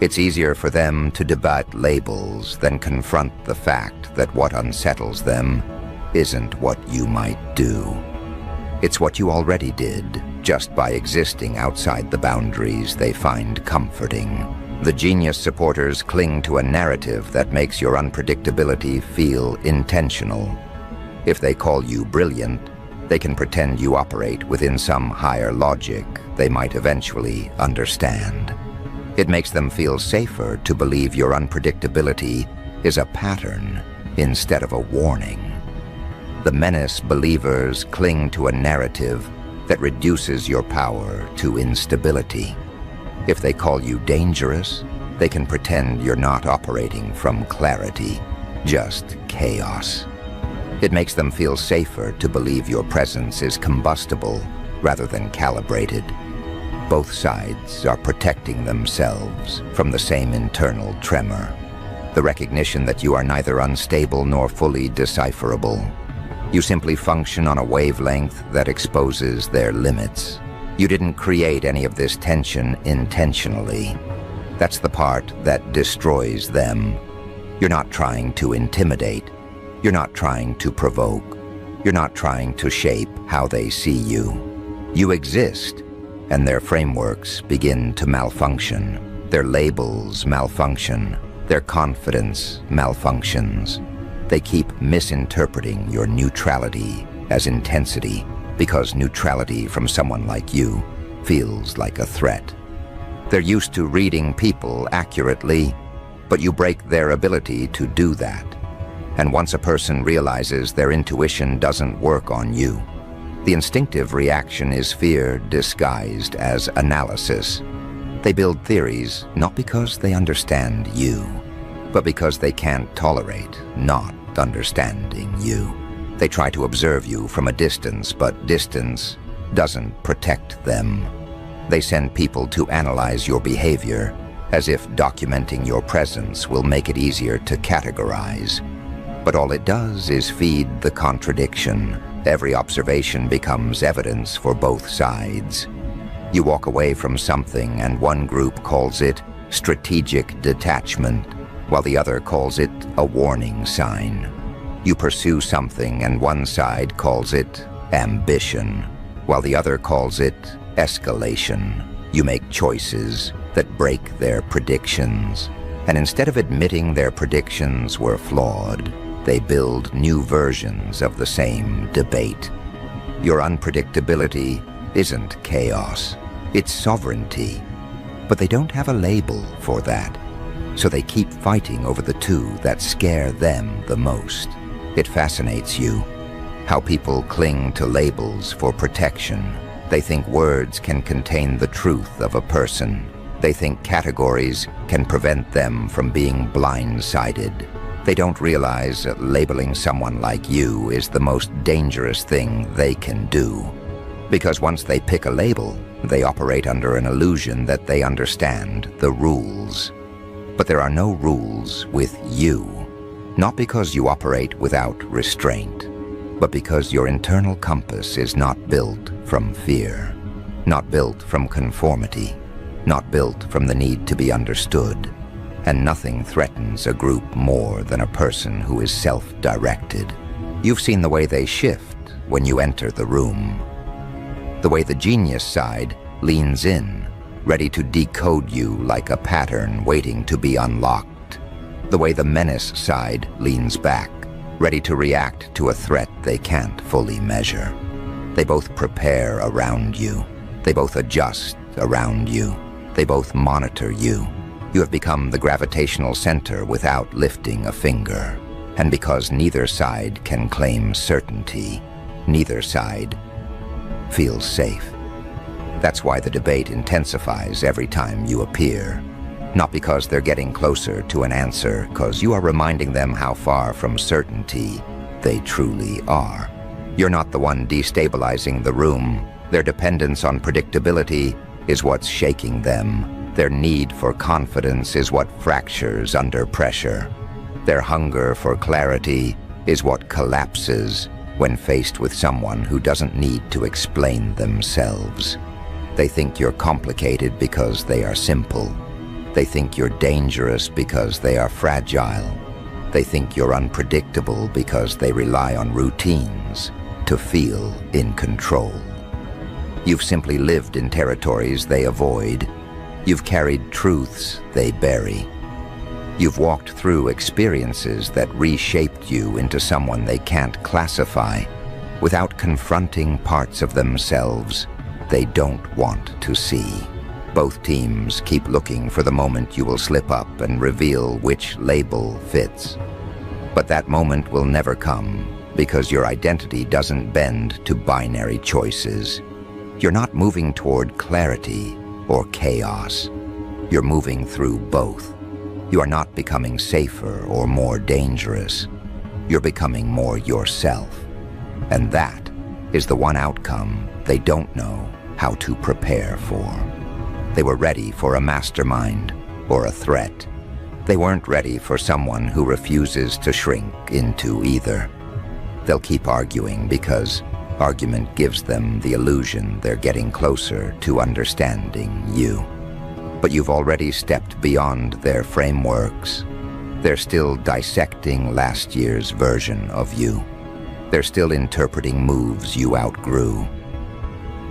It's easier for them to debate labels than confront the fact that what unsettles them isn't what you might do. It's what you already did, just by existing outside the boundaries they find comforting. The genius supporters cling to a narrative that makes your unpredictability feel intentional. If they call you brilliant, they can pretend you operate within some higher logic they might eventually understand. It makes them feel safer to believe your unpredictability is a pattern instead of a warning. The menace believers cling to a narrative that reduces your power to instability. If they call you dangerous, they can pretend you're not operating from clarity, just chaos. It makes them feel safer to believe your presence is combustible rather than calibrated. Both sides are protecting themselves from the same internal tremor, the recognition that you are neither unstable nor fully decipherable. You simply function on a wavelength that exposes their limits. You didn't create any of this tension intentionally. That's the part that destroys them. You're not trying to intimidate. You're not trying to provoke. You're not trying to shape how they see you. You exist, and their frameworks begin to malfunction. Their labels malfunction. Their confidence malfunctions. They keep misinterpreting your neutrality as intensity because neutrality from someone like you feels like a threat. They're used to reading people accurately, but you break their ability to do that. And once a person realizes their intuition doesn't work on you, the instinctive reaction is fear disguised as analysis. They build theories not because they understand you, but because they can't tolerate not understanding you. They try to observe you from a distance, but distance doesn't protect them. They send people to analyze your behavior, as if documenting your presence will make it easier to categorize. But all it does is feed the contradiction. Every observation becomes evidence for both sides. You walk away from something and one group calls it strategic detachment, while the other calls it a warning sign. You pursue something and one side calls it ambition, while the other calls it escalation. You make choices that break their predictions, and instead of admitting their predictions were flawed, they build new versions of the same debate. Your unpredictability isn't chaos, it's sovereignty. But they don't have a label for that, so they keep fighting over the two that scare them the most. It fascinates you how people cling to labels for protection. They think words can contain the truth of a person. They think categories can prevent them from being blindsided. They don't realize that labeling someone like you is the most dangerous thing they can do. Because once they pick a label, they operate under an illusion that they understand the rules. But there are no rules with you. Not because you operate without restraint, but because your internal compass is not built from fear, not built from conformity, not built from the need to be understood. And nothing threatens a group more than a person who is self-directed. You've seen the way they shift when you enter the room. The way the genius side leans in, ready to decode you like a pattern waiting to be unlocked. The way the menace side leans back, ready to react to a threat they can't fully measure. They both prepare around you. They both adjust around you. They both monitor you. You have become the gravitational center without lifting a finger. And because neither side can claim certainty, neither side feels safe. That's why the debate intensifies every time you appear. Not because they're getting closer to an answer, because you are reminding them how far from certainty they truly are. You're not the one destabilizing the room. Their dependence on predictability is what's shaking them. Their need for confidence is what fractures under pressure. Their hunger for clarity is what collapses when faced with someone who doesn't need to explain themselves. They think you're complicated because they are simple. They think you're dangerous because they are fragile. They think you're unpredictable because they rely on routines to feel in control. You've simply lived in territories they avoid. You've carried truths they bury. You've walked through experiences that reshaped you into someone they can't classify without confronting parts of themselves they don't want to see. Both teams keep looking for the moment you will slip up and reveal which label fits. But that moment will never come because your identity doesn't bend to binary choices. You're not moving toward clarity or chaos. You're moving through both. You are not becoming safer or more dangerous. You're becoming more yourself. And that is the one outcome they don't know how to prepare for. They were ready for a mastermind or a threat. They weren't ready for someone who refuses to shrink into either. They'll keep arguing because argument gives them the illusion they're getting closer to understanding you. But you've already stepped beyond their frameworks. They're still dissecting last year's version of you. They're still interpreting moves you outgrew.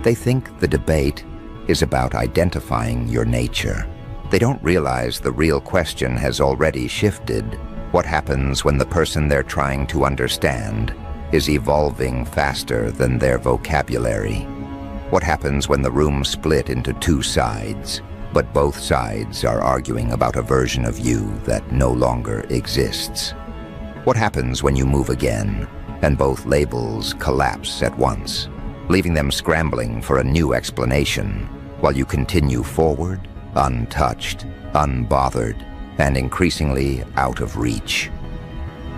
They think the debate is about identifying your nature. They don't realize the real question has already shifted. What happens when the person they're trying to understand is evolving faster than their vocabulary? What happens when the room split into two sides, but both sides are arguing about a version of you that no longer exists? What happens when you move again and both labels collapse at once, leaving them scrambling for a new explanation while you continue forward, untouched, unbothered, and increasingly out of reach?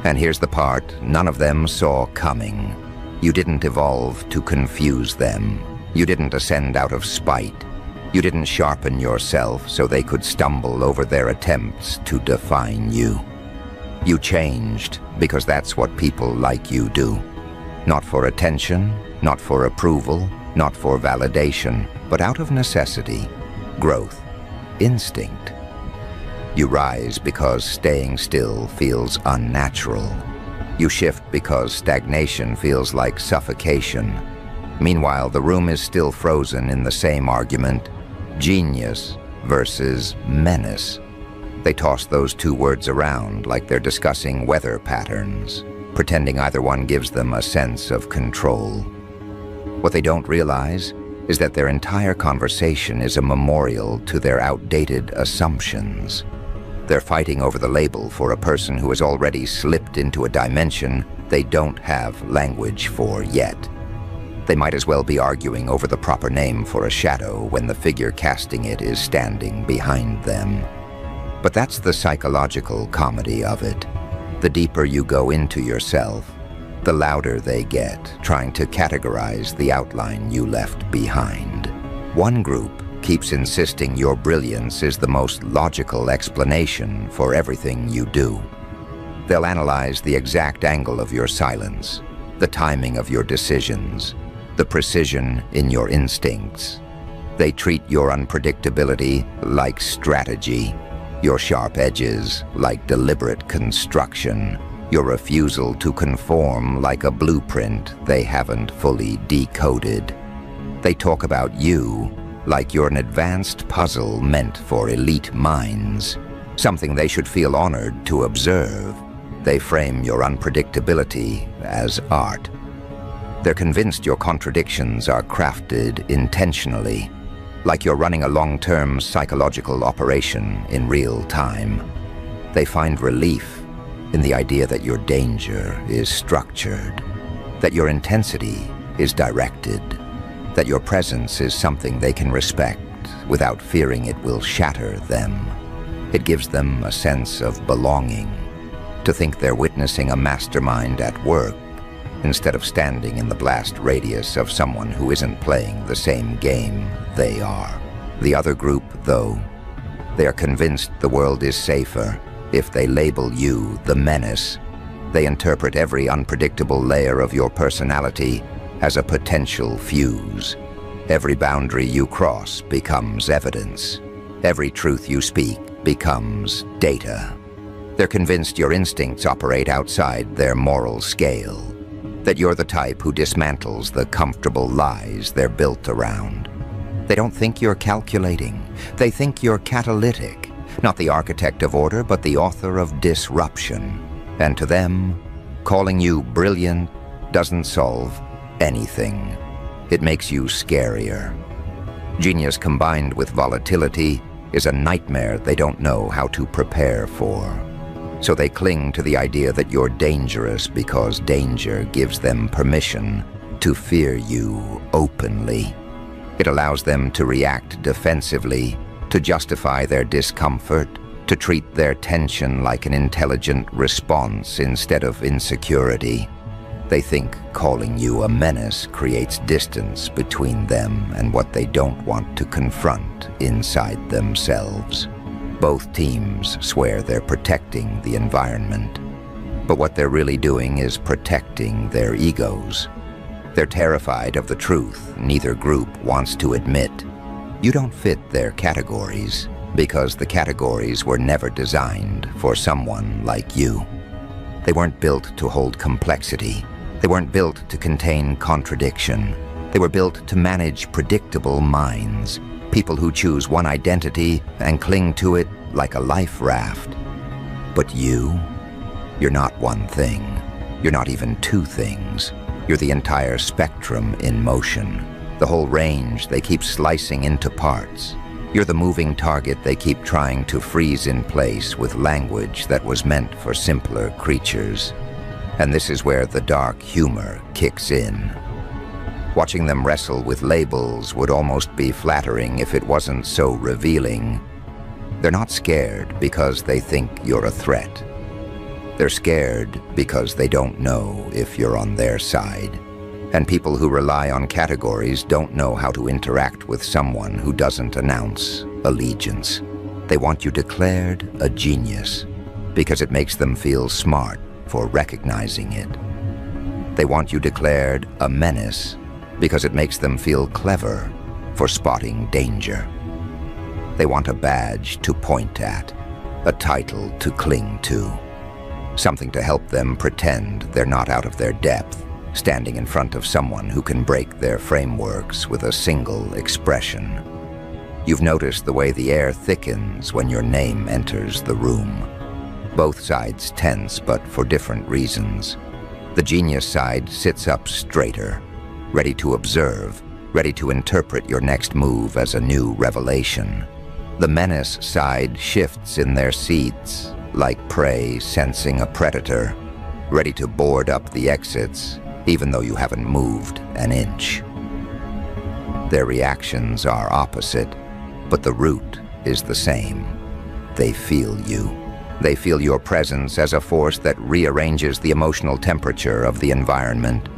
And here's the part none of them saw coming. You didn't evolve to confuse them. You didn't ascend out of spite. You didn't sharpen yourself so they could stumble over their attempts to define you. You changed because that's what people like you do. Not for attention, not for approval, not for validation, but out of necessity, growth, instinct. You rise because staying still feels unnatural. You shift because stagnation feels like suffocation. Meanwhile, the room is still frozen in the same argument, genius versus menace. They toss those two words around like they're discussing weather patterns, pretending either one gives them a sense of control. What they don't realize is that their entire conversation is a memorial to their outdated assumptions. They're fighting over the label for a person who has already slipped into a dimension they don't have language for yet. They might as well be arguing over the proper name for a shadow when the figure casting it is standing behind them. But that's the psychological comedy of it. The deeper you go into yourself, the louder they get, trying to categorize the outline you left behind. One group keeps insisting your brilliance is the most logical explanation for everything you do. They'll analyze the exact angle of your silence, the timing of your decisions, the precision in your instincts. They treat your unpredictability like strategy, your sharp edges like deliberate construction, your refusal to conform like a blueprint they haven't fully decoded. They talk about you like you're an advanced puzzle meant for elite minds, something they should feel honored to observe. They frame your unpredictability as art. They're convinced your contradictions are crafted intentionally, like you're running a long-term psychological operation in real time. They find relief in the idea that your danger is structured, that your intensity is directed, that your presence is something they can respect without fearing it will shatter them. It gives them a sense of belonging, to think they're witnessing a mastermind at work instead of standing in the blast radius of someone who isn't playing the same game they are. The other group, though, they are convinced the world is safer if they label you the menace. They interpret every unpredictable layer of your personality as a potential fuse. Every boundary you cross becomes evidence. Every truth you speak becomes data. They're convinced your instincts operate outside their moral scale, that you're the type who dismantles the comfortable lies they're built around. They don't think you're calculating. They think you're catalytic, not the architect of order, but the author of disruption. And to them, calling you brilliant doesn't solve anything. It makes you scarier. Genius combined with volatility is a nightmare they don't know how to prepare for. So they cling to the idea that you're dangerous because danger gives them permission to fear you openly. It allows them to react defensively, to justify their discomfort, to treat their tension like an intelligent response instead of insecurity. They think calling you a menace creates distance between them and what they don't want to confront inside themselves. Both teams swear they're protecting the environment, but what they're really doing is protecting their egos. They're terrified of the truth neither group wants to admit. You don't fit their categories because the categories were never designed for someone like you. They weren't built to hold complexity. They weren't built to contain contradiction. They were built to manage predictable minds, people who choose one identity and cling to it like a life raft. But you're not one thing. You're not even two things. You're the entire spectrum in motion, the whole range they keep slicing into parts. You're the moving target they keep trying to freeze in place with language that was meant for simpler creatures. And this is where the dark humor kicks in. Watching them wrestle with labels would almost be flattering if it wasn't so revealing. They're not scared because they think you're a threat. They're scared because they don't know if you're on their side. And people who rely on categories don't know how to interact with someone who doesn't announce allegiance. They want you declared a genius because it makes them feel smart for recognizing it. They want you declared a menace because it makes them feel clever for spotting danger. They want a badge to point at, a title to cling to, something to help them pretend they're not out of their depth, standing in front of someone who can break their frameworks with a single expression. You've noticed the way the air thickens when your name enters the room. Both sides tense, but for different reasons. The genius side sits up straighter, ready to observe, ready to interpret your next move as a new revelation. The menace side shifts in their seats, like prey sensing a predator, ready to board up the exits, even though you haven't moved an inch. Their reactions are opposite, but the root is the same. They feel you. They feel your presence as a force that rearranges the emotional temperature of the environment.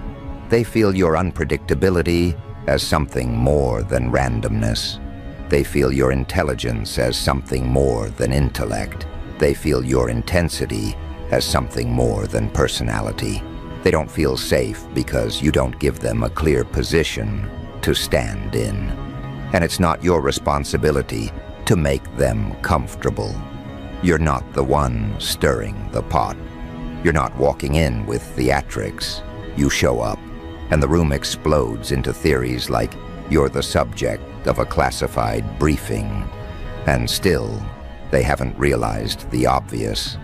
They feel your unpredictability as something more than randomness. They feel your intelligence as something more than intellect. They feel your intensity as something more than personality. They don't feel safe because you don't give them a clear position to stand in. And it's not your responsibility to make them comfortable. You're not the one stirring the pot. You're not walking in with theatrics. You show up, and the room explodes into theories like you're the subject of a classified briefing. And still, they haven't realized the obvious.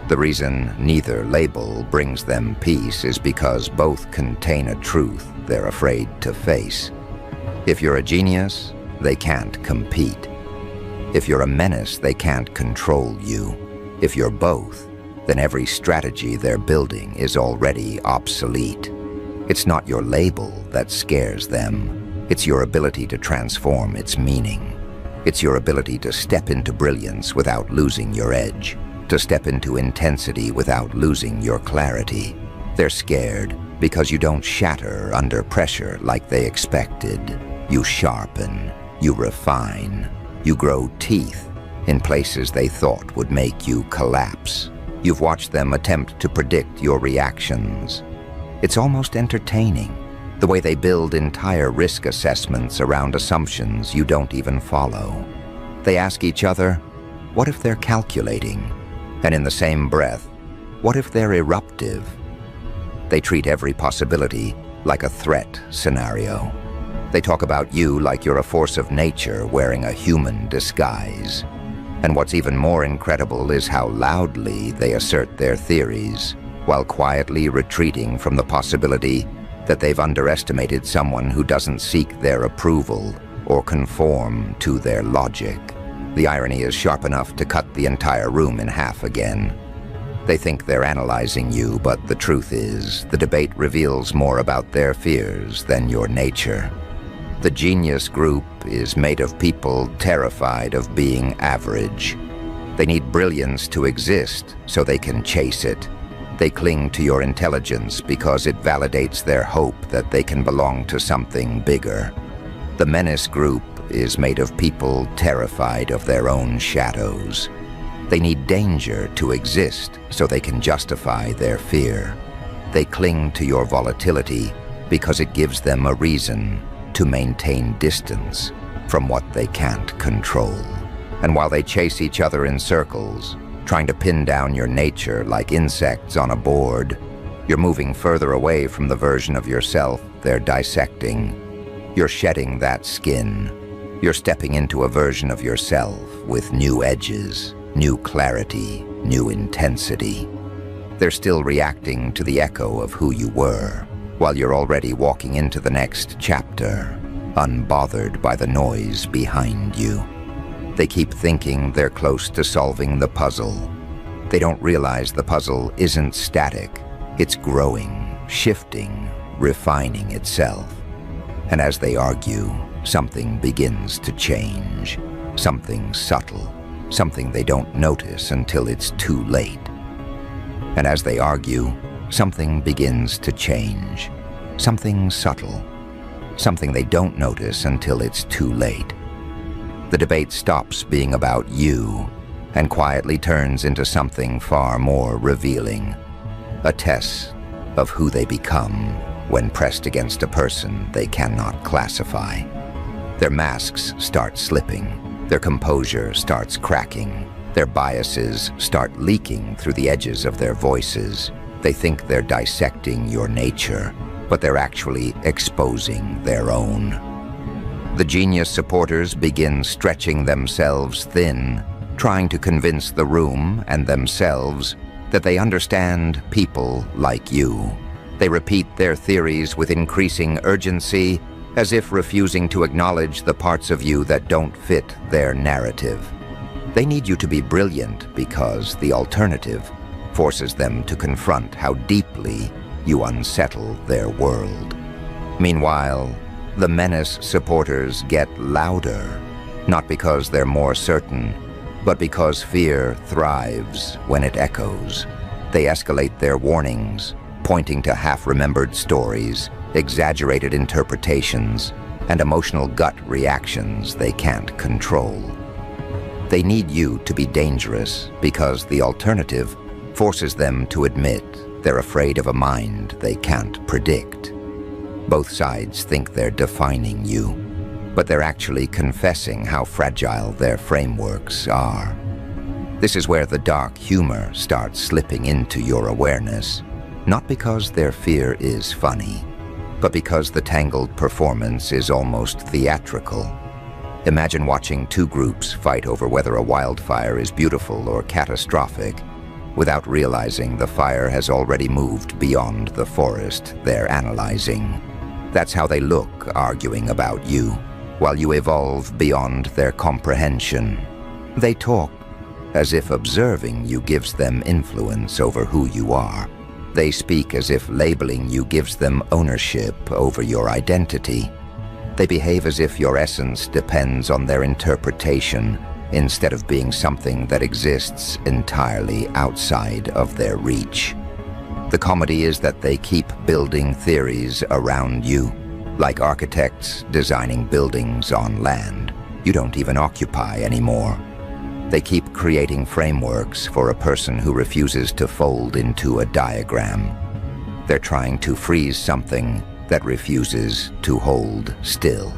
The reason neither label brings them peace is because both contain a truth they're afraid to face. If you're a genius, they can't compete. If you're a menace, they can't control you. If you're both, then every strategy they're building is already obsolete. It's not your label that scares them. It's your ability to transform its meaning. It's your ability to step into brilliance without losing your edge, to step into intensity without losing your clarity. They're scared because you don't shatter under pressure like they expected. You sharpen, you refine, you grow teeth in places they thought would make you collapse. You've watched them attempt to predict your reactions. It's almost entertaining, the way they build entire risk assessments around assumptions you don't even follow. They ask each other, what if they're calculating? And in the same breath, what if they're eruptive? They treat every possibility like a threat scenario. They talk about you like you're a force of nature wearing a human disguise. And what's even more incredible is how loudly they assert their theories, while quietly retreating from the possibility that they've underestimated someone who doesn't seek their approval or conform to their logic. The irony is sharp enough to cut the entire room in half again. They think they're analyzing you, but the truth is, the debate reveals more about their fears than your nature. The genius group is made of people terrified of being average. They need brilliance to exist so they can chase it. They cling to your intelligence because it validates their hope that they can belong to something bigger. The menace group is made of people terrified of their own shadows. They need danger to exist so they can justify their fear. They cling to your volatility because it gives them a reason to maintain distance from what they can't control. And while they chase each other in circles, trying to pin down your nature like insects on a board, you're moving further away from the version of yourself they're dissecting. You're shedding that skin. You're stepping into a version of yourself with new edges, new clarity, new intensity. They're still reacting to the echo of who you were, while you're already walking into the next chapter, unbothered by the noise behind you. They keep thinking they're close to solving the puzzle. They don't realize the puzzle isn't static. It's growing, shifting, refining itself. And as they argue, something begins to change. Something subtle, something they don't notice until it's too late. And as they argue, something begins to change. Something subtle. Something they don't notice until it's too late. The debate stops being about you and quietly turns into something far more revealing. A test of who they become when pressed against a person they cannot classify. Their masks start slipping. Their composure starts cracking. Their biases start leaking through the edges of their voices. They think they're dissecting your nature, but they're actually exposing their own. The genius supporters begin stretching themselves thin, trying to convince the room and themselves that they understand people like you. They repeat their theories with increasing urgency, as if refusing to acknowledge the parts of you that don't fit their narrative. They need you to be brilliant because the alternative forces them to confront how deeply you unsettle their world. Meanwhile, the menace supporters get louder, not because they're more certain, but because fear thrives when it echoes. They escalate their warnings, pointing to half-remembered stories, exaggerated interpretations, and emotional gut reactions they can't control. They need you to be dangerous because the alternative forces them to admit they're afraid of a mind they can't predict. Both sides think they're defining you, but they're actually confessing how fragile their frameworks are. This is where the dark humor starts slipping into your awareness, not because their fear is funny, but because the tangled performance is almost theatrical. Imagine watching two groups fight over whether a wildfire is beautiful or catastrophic, without realizing the fire has already moved beyond the forest they're analyzing. That's how they look arguing about you, while you evolve beyond their comprehension. They talk as if observing you gives them influence over who you are. They speak as if labeling you gives them ownership over your identity. They behave as if your essence depends on their interpretation, instead of being something that exists entirely outside of their reach. The comedy is that they keep building theories around you, like architects designing buildings on land you don't even occupy anymore. They keep creating frameworks for a person who refuses to fold into a diagram. They're trying to freeze something that refuses to hold still.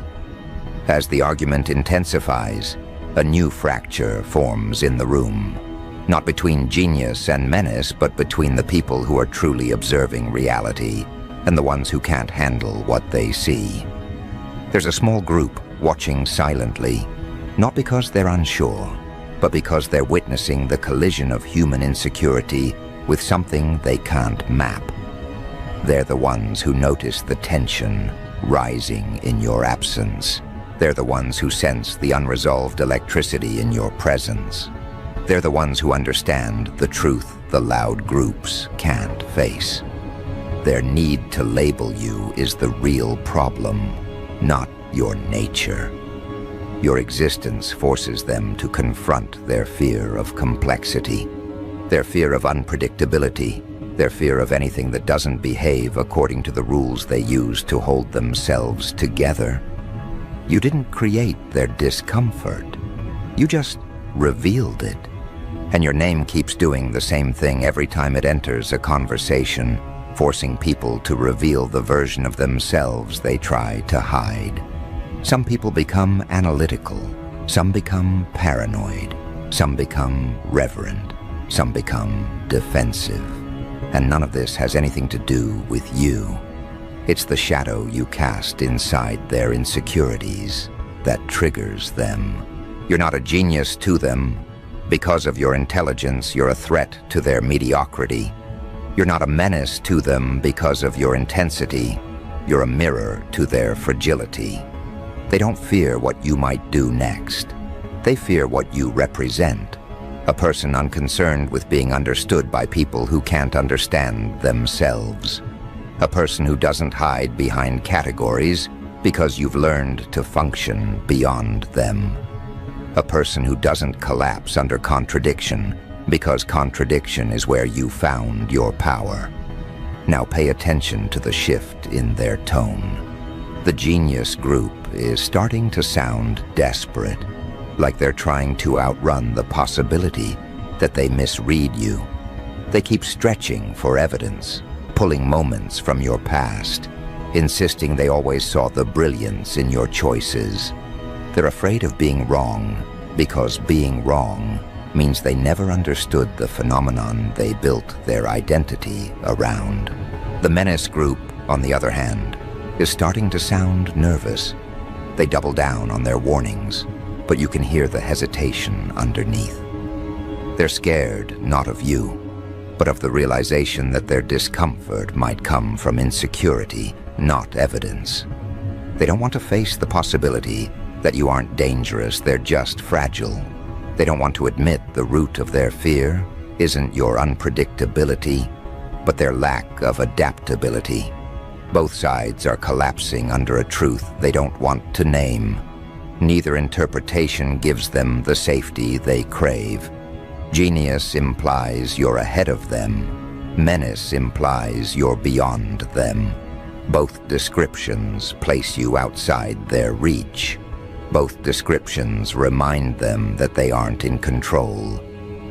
As the argument intensifies, a new fracture forms in the room, not between genius and menace, but between the people who are truly observing reality and the ones who can't handle what they see. There's a small group watching silently, not because they're unsure, but because they're witnessing the collision of human insecurity with something they can't map. They're the ones who notice the tension rising in your absence. They're the ones who sense the unresolved electricity in your presence. They're the ones who understand the truth the loud groups can't face. Their need to label you is the real problem, not your nature. Your existence forces them to confront their fear of complexity, their fear of unpredictability, their fear of anything that doesn't behave according to the rules they use to hold themselves together. You didn't create their discomfort. You just revealed it. And your name keeps doing the same thing every time it enters a conversation, forcing people to reveal the version of themselves they try to hide. Some people become analytical. Some become paranoid. Some become reverent. Some become defensive. And none of this has anything to do with you. It's the shadow you cast inside their insecurities that triggers them. You're not a genius to them. Because of your intelligence, you're a threat to their mediocrity. You're not a menace to them because of your intensity. You're a mirror to their fragility. They don't fear what you might do next. They fear what you represent. A person unconcerned with being understood by people who can't understand themselves. A person who doesn't hide behind categories because you've learned to function beyond them. A person who doesn't collapse under contradiction Because contradiction is where you found your power. Now pay attention to the shift in their tone. The genius group is starting to sound desperate, like they're trying to outrun the possibility that they misread you. They keep stretching for evidence, pulling moments from your past, insisting they always saw the brilliance in your choices. They're afraid of being wrong, because being wrong means they never understood the phenomenon they built their identity around. The menace group, on the other hand, is starting to sound nervous. They double down on their warnings, but you can hear the hesitation underneath. They're scared not of you, but of the realization that their discomfort might come from insecurity, not evidence. They don't want to face the possibility that you aren't dangerous, they're just fragile. They don't want to admit the root of their fear isn't your unpredictability, but their lack of adaptability. Both sides are collapsing under a truth they don't want to name. Neither interpretation gives them the safety they crave. Genius implies you're ahead of them. Menace implies you're beyond them. Both descriptions place you outside their reach. Both descriptions remind them that they aren't in control.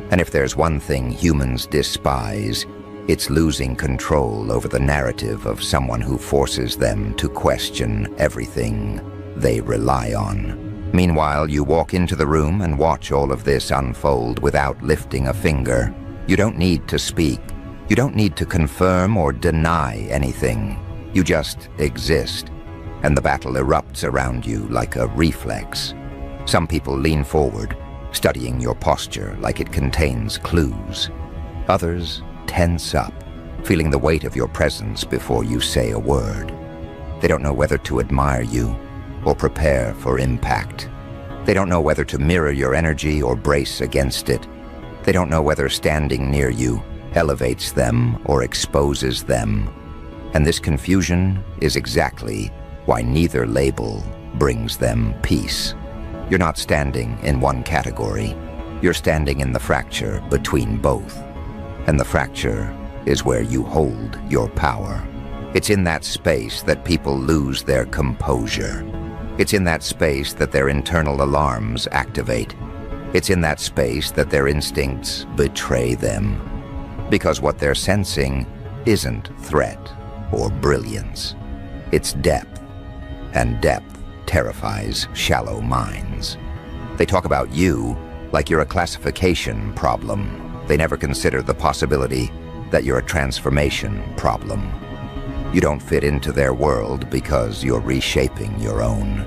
And if there's one thing humans despise, it's losing control over the narrative of someone who forces them to question everything they rely on. Meanwhile, you walk into the room and watch all of this unfold without lifting a finger. You don't need to speak. You don't need to confirm or deny anything. You just exist. And the battle erupts around you like a reflex. Some people lean forward, studying your posture like it contains clues. Others tense up, feeling the weight of your presence before you say a word. They don't know whether to admire you or prepare for impact. They don't know whether to mirror your energy or brace against it. They don't know whether standing near you elevates them or exposes them. And this confusion is exactly why neither label brings them peace. You're not standing in one category. You're standing in the fracture between both. And the fracture is where you hold your power. It's in that space that people lose their composure. It's in that space that their internal alarms activate. It's in that space that their instincts betray them. Because what they're sensing isn't threat or brilliance. It's depth. And depth terrifies shallow minds. They talk about you like you're a classification problem. They never consider the possibility that you're a transformation problem. You don't fit into their world because you're reshaping your own.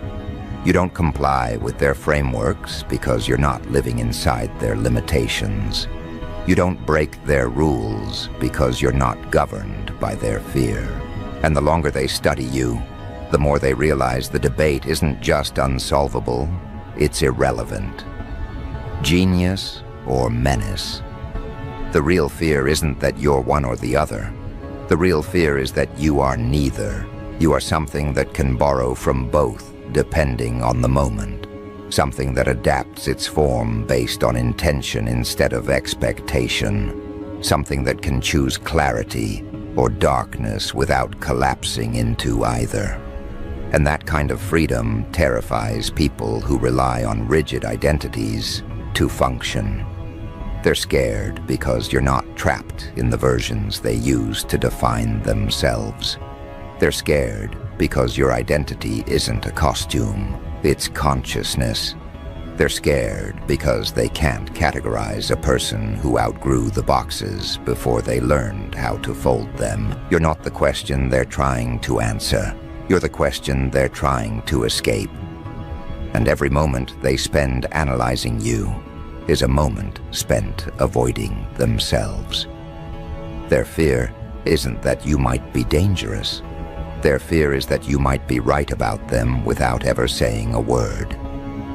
You don't comply with their frameworks because you're not living inside their limitations. You don't break their rules because you're not governed by their fear. And the longer they study you, the more they realize the debate isn't just unsolvable, it's irrelevant. Genius or menace? The real fear isn't that you're one or the other. The real fear is that you are neither. You are something that can borrow from both, depending on the moment. Something that adapts its form based on intention instead of expectation. Something that can choose clarity or darkness without collapsing into either. And that kind of freedom terrifies people who rely on rigid identities to function. They're scared because you're not trapped in the versions they use to define themselves. They're scared because your identity isn't a costume, it's consciousness. They're scared because they can't categorize a person who outgrew the boxes before they learned how to fold them. You're not the question they're trying to answer. You're the question they're trying to escape. And every moment they spend analyzing you is a moment spent avoiding themselves. Their fear isn't that you might be dangerous. Their fear is that you might be right about them without ever saying a word.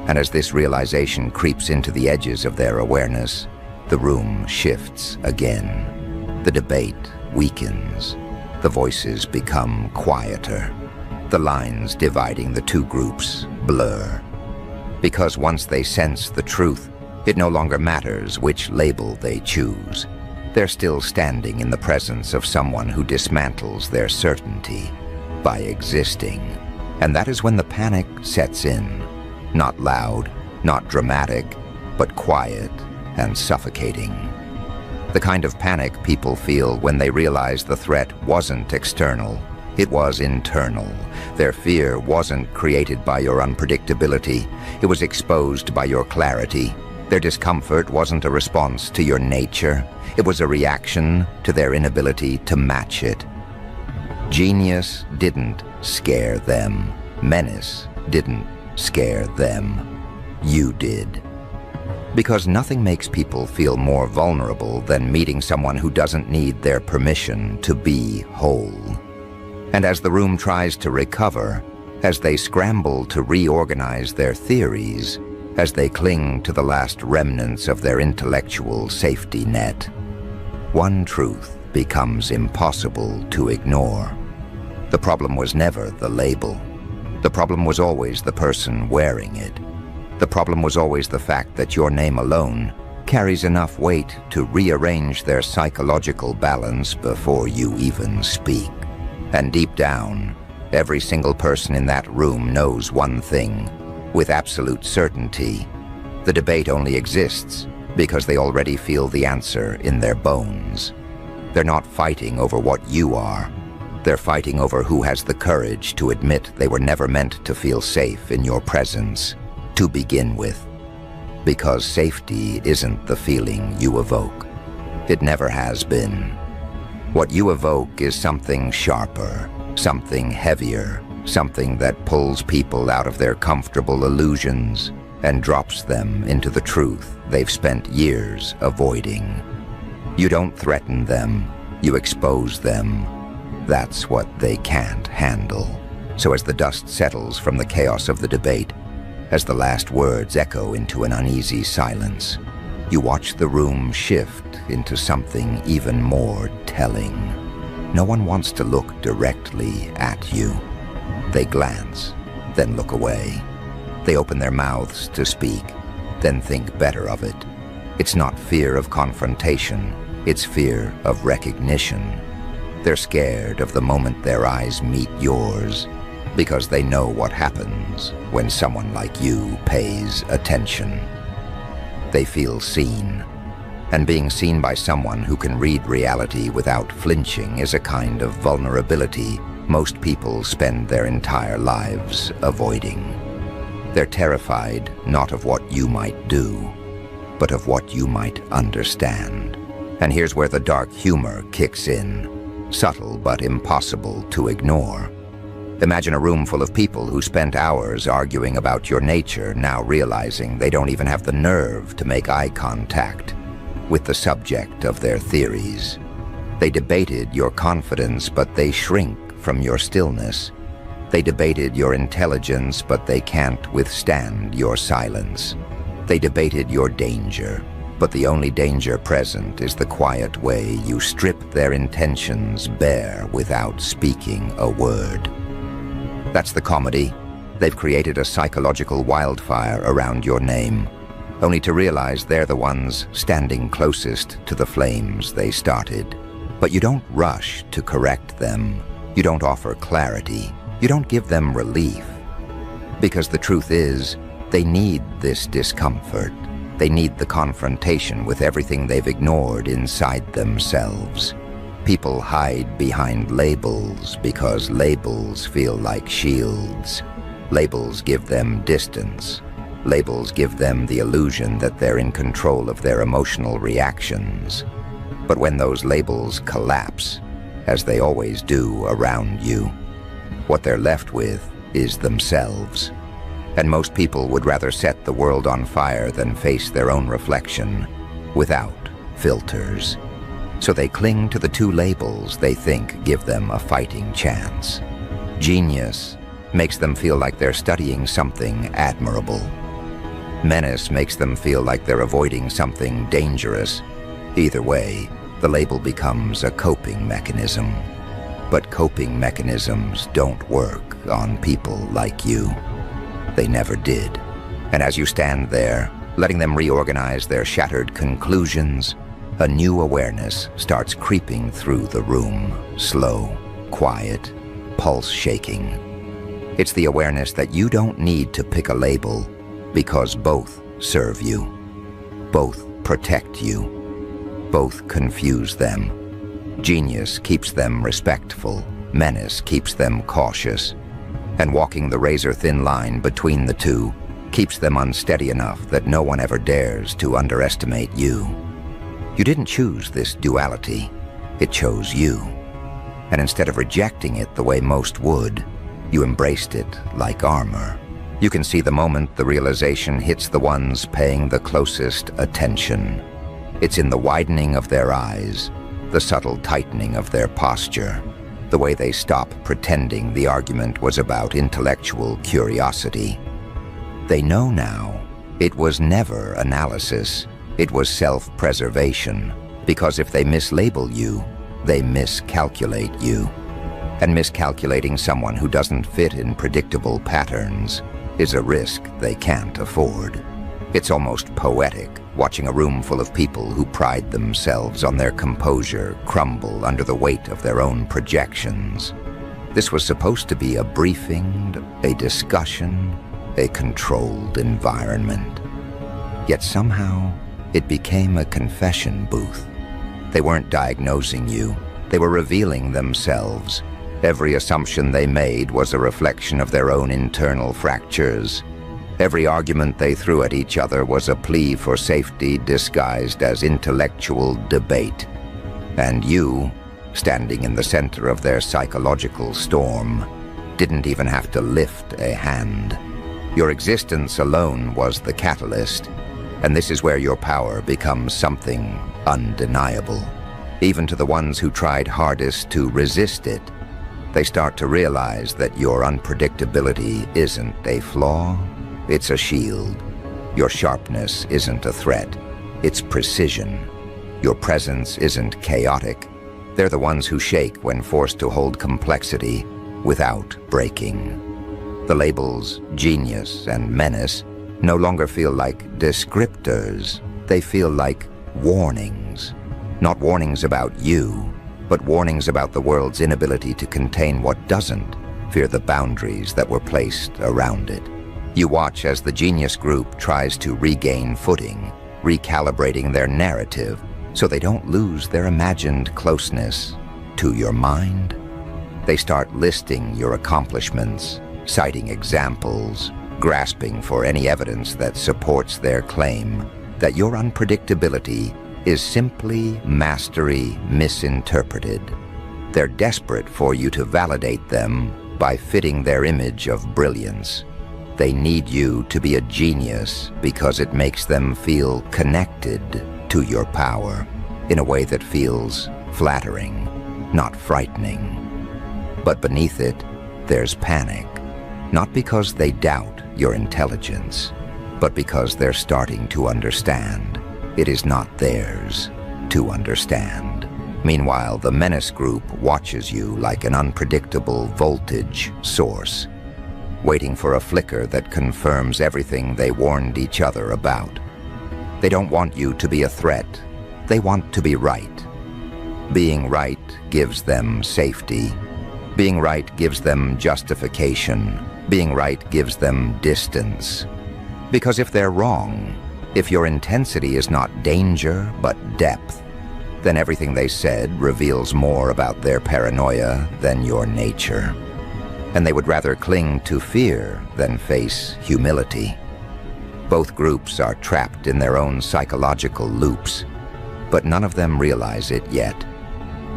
And as this realization creeps into the edges of their awareness, the room shifts again. The debate weakens. The voices become quieter. The lines dividing the two groups blur. Because once they sense the truth, It no longer matters which label they choose. They're still standing in the presence of someone who dismantles their certainty by existing. And that is when the panic sets in. Not loud, not dramatic, but quiet and suffocating. The kind of panic people feel when they realize the threat wasn't external, it was internal. Their fear wasn't created by your unpredictability, it was exposed by your clarity. Their discomfort wasn't a response to your nature, it was a reaction to their inability to match it. Genius didn't scare them. Menace didn't scare them. You did. Because nothing makes people feel more vulnerable than meeting someone who doesn't need their permission to be whole. And as the room tries to recover, as they scramble to reorganize their theories, as they cling to the last remnants of their intellectual safety net, one truth becomes impossible to ignore. The problem was never the label. The problem was always the person wearing it. The problem was always the fact that your name alone carries enough weight to rearrange their psychological balance before you even speak. And deep down, every single person in that room knows one thing. With absolute certainty, the debate only exists because they already feel the answer in their bones. They're not fighting over what you are. They're fighting over who has the courage to admit they were never meant to feel safe in your presence, to begin with. Because safety isn't the feeling you evoke. It never has been. What you evoke is something sharper, something heavier, something that pulls people out of their comfortable illusions and drops them into the truth they've spent years avoiding. You don't threaten them, you expose them. That's what they can't handle. So as the dust settles from the chaos of the debate, as the last words echo into an uneasy silence, you watch the room shift into something even more telling. No one wants to look directly at you. They glance, then look away. They open their mouths to speak, then think better of it. It's not fear of confrontation, it's fear of recognition. They're scared of the moment their eyes meet yours, because they know what happens when someone like you pays attention. They feel seen, and being seen by someone who can read reality without flinching is a kind of vulnerability most people spend their entire lives avoiding. They're terrified not of what you might do, but of what you might understand. And here's where the dark humor kicks in, subtle but impossible to ignore. Imagine a room full of people who spent hours arguing about your nature, now realizing they don't even have the nerve to make eye contact with the subject of their theories. They debated your confidence, but they shrink from your stillness. They debated your intelligence, but they can't withstand your silence. They debated your danger, but the only danger present is the quiet way you strip their intentions bare without speaking a word. That's the comedy. They've created a psychological wildfire around your name, only to realize they're the ones standing closest to the flames they started. But you don't rush to correct them. You don't offer clarity. You don't give them relief. Because the truth is, they need this discomfort. They need the confrontation with everything they've ignored inside themselves. People hide behind labels because labels feel like shields. Labels give them distance. Labels give them the illusion that they're in control of their emotional reactions. But when those labels collapse, as they always do around you, what they're left with is themselves. And most people would rather set the world on fire than face their own reflection without filters. So they cling to the two labels they think give them a fighting chance. Genius makes them feel like they're studying something admirable. Menace makes them feel like they're avoiding something dangerous. Either way, the label becomes a coping mechanism. But coping mechanisms don't work on people like you. They never did. And as you stand there, Letting them reorganize their shattered conclusions, a new awareness starts creeping through the room, slow, quiet, pulse shaking. It's the awareness that you don't need to pick a label because both serve you, both protect you, both confuse them. Genius keeps them respectful, menace keeps them cautious, and walking the razor-thin line between the two keeps them unsteady enough that no one ever dares to underestimate you. You didn't choose this duality, it chose you. And instead of rejecting it the way most would, you embraced it like armor. You can see the moment the realization hits the ones paying the closest attention. It's in the widening of their eyes, the subtle tightening of their posture, the way they stop pretending the argument was about intellectual curiosity. They know now, it was never analysis, it was self-preservation, because if they mislabel you, they miscalculate you. And miscalculating someone who doesn't fit in predictable patterns is a risk they can't afford. It's almost poetic watching a room full of people who pride themselves on their composure crumble under the weight of their own projections. This was supposed to be a briefing, a discussion, a controlled environment. Yet somehow, it became a confession booth. They weren't diagnosing you, they were revealing themselves. Every assumption they made was a reflection of their own internal fractures. Every argument they threw at each other was a plea for safety disguised as intellectual debate. And you, standing in the center of their psychological storm, didn't even have to lift a hand. Your existence alone was the catalyst, and this is where your power becomes something undeniable. Even to the ones who tried hardest to resist it, they start to realize that your unpredictability isn't a flaw, it's a shield. Your sharpness isn't a threat, it's precision. Your presence isn't chaotic. They're the ones who shake when forced to hold complexity without breaking. The labels genius and menace no longer feel like descriptors. They feel like warnings. Not warnings about you, but warnings about the world's inability to contain what doesn't fear the boundaries that were placed around it. You watch as the genius group tries to regain footing, recalibrating their narrative so they don't lose their imagined closeness to your mind. They start listing your accomplishments, citing examples, grasping for any evidence that supports their claim that your unpredictability is simply mastery misinterpreted. They're desperate for you to validate them by fitting their image of brilliance. They need you to be a genius because it makes them feel connected to your power in a way that feels flattering, not frightening. But beneath it, there's panic. Not because they doubt your intelligence, but because they're starting to understand. It is not theirs to understand. Meanwhile, the menace group watches you like an unpredictable voltage source, waiting for a flicker that confirms everything they warned each other about. They don't want you to be a threat. They want to be right. Being right gives them safety. Being right gives them justification. Being right gives them distance. Because if they're wrong, if your intensity is not danger but depth, then everything they said reveals more about their paranoia than your nature. And they would rather cling to fear than face humility. Both groups are trapped in their own psychological loops, but none of them realize it yet.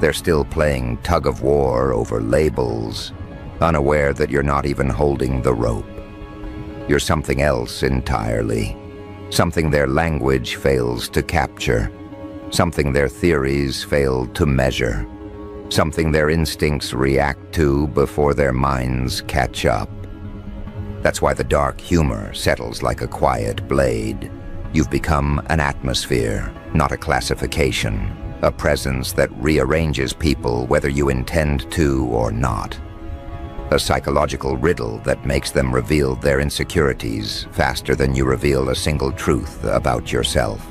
They're still playing tug-of-war over labels, unaware that you're not even holding the rope. You're something else entirely, something their language fails to capture, something their theories fail to measure, something their instincts react to before their minds catch up. That's why the dark humor settles like a quiet blade. You've become an atmosphere, not a classification, a presence that rearranges people whether you intend to or not. a psychological riddle that makes them reveal their insecurities faster than you reveal a single truth about yourself.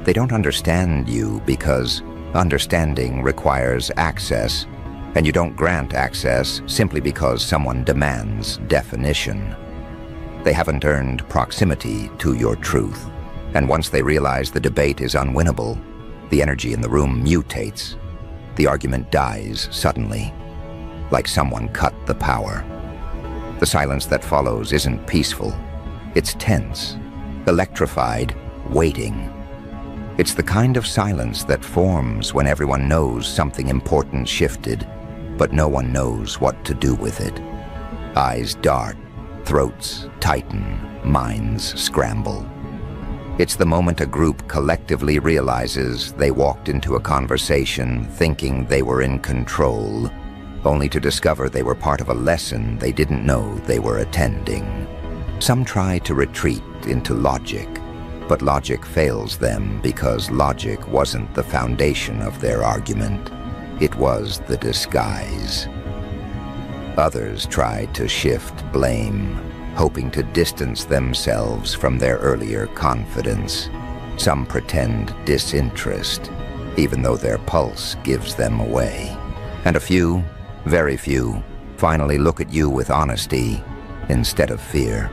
They don't understand you because understanding requires access, and you don't grant access simply because someone demands definition. They haven't earned proximity to your truth, and once they realize the debate is unwinnable, the energy in the room mutates. The argument dies suddenly, like someone cut the power. The silence that follows isn't peaceful. It's tense, electrified, waiting. It's the kind of silence that forms when everyone knows something important shifted, but no one knows what to do with it. Eyes dart, throats tighten, minds scramble. It's the moment a group collectively realizes they walked into a conversation thinking they were in control, only to discover they were part of a lesson they didn't know they were attending. Some try to retreat into logic, but logic fails them because logic wasn't the foundation of their argument. It was the disguise. Others try to shift blame, hoping to distance themselves from their earlier confidence. Some pretend disinterest, even though their pulse gives them away. And a few, very few, finally look at you with honesty instead of fear.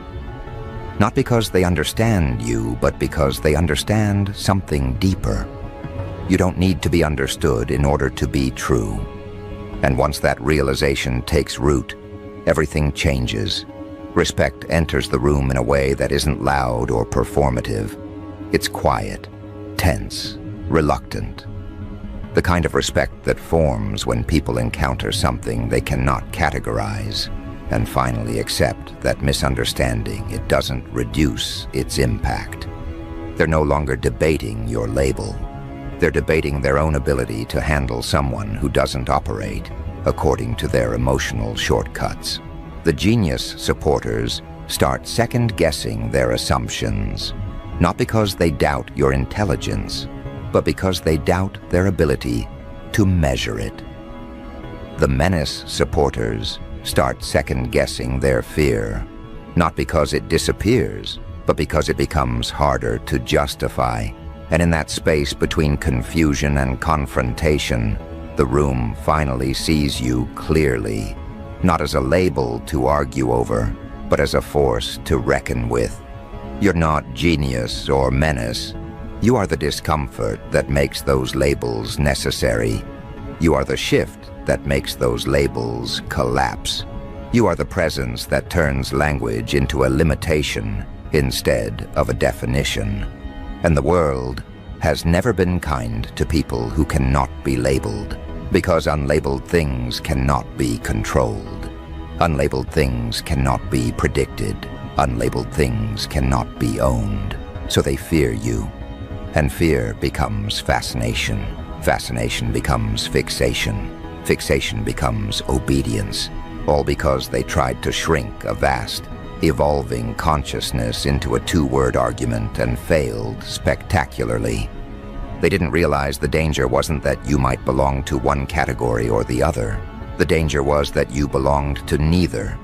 Not because they understand you, but because they understand something deeper. You don't need to be understood in order to be true. And once that realization takes root, everything changes. Respect enters the room in a way that isn't loud or performative. It's quiet, tense, reluctant. The kind of respect that forms when people encounter something they cannot categorize and finally accept that misunderstanding it doesn't reduce its impact. They're no longer debating your label. They're debating their own ability to handle someone who doesn't operate according to their emotional shortcuts. The genius supporters start second-guessing their assumptions, not because they doubt your intelligence, but because they doubt their ability to measure it. The menace supporters start second-guessing their fear, not because it disappears, but because it becomes harder to justify. And in that space between confusion and confrontation, the room finally sees you clearly, not as a label to argue over, but as a force to reckon with. You're not genius or menace. You are the discomfort that makes those labels necessary. You are the shift that makes those labels collapse. You are the presence that turns language into a limitation instead of a definition. And the world has never been kind to people who cannot be labeled, because unlabeled things cannot be controlled. Unlabeled things cannot be predicted. Unlabeled things cannot be owned. So they fear you. And fear becomes fascination. Fascination becomes fixation. Fixation becomes obedience. All because they tried to shrink a vast, evolving consciousness into a two-word argument and failed spectacularly. They didn't realize the danger wasn't that you might belong to one category or the other. The danger was that you belonged to neither.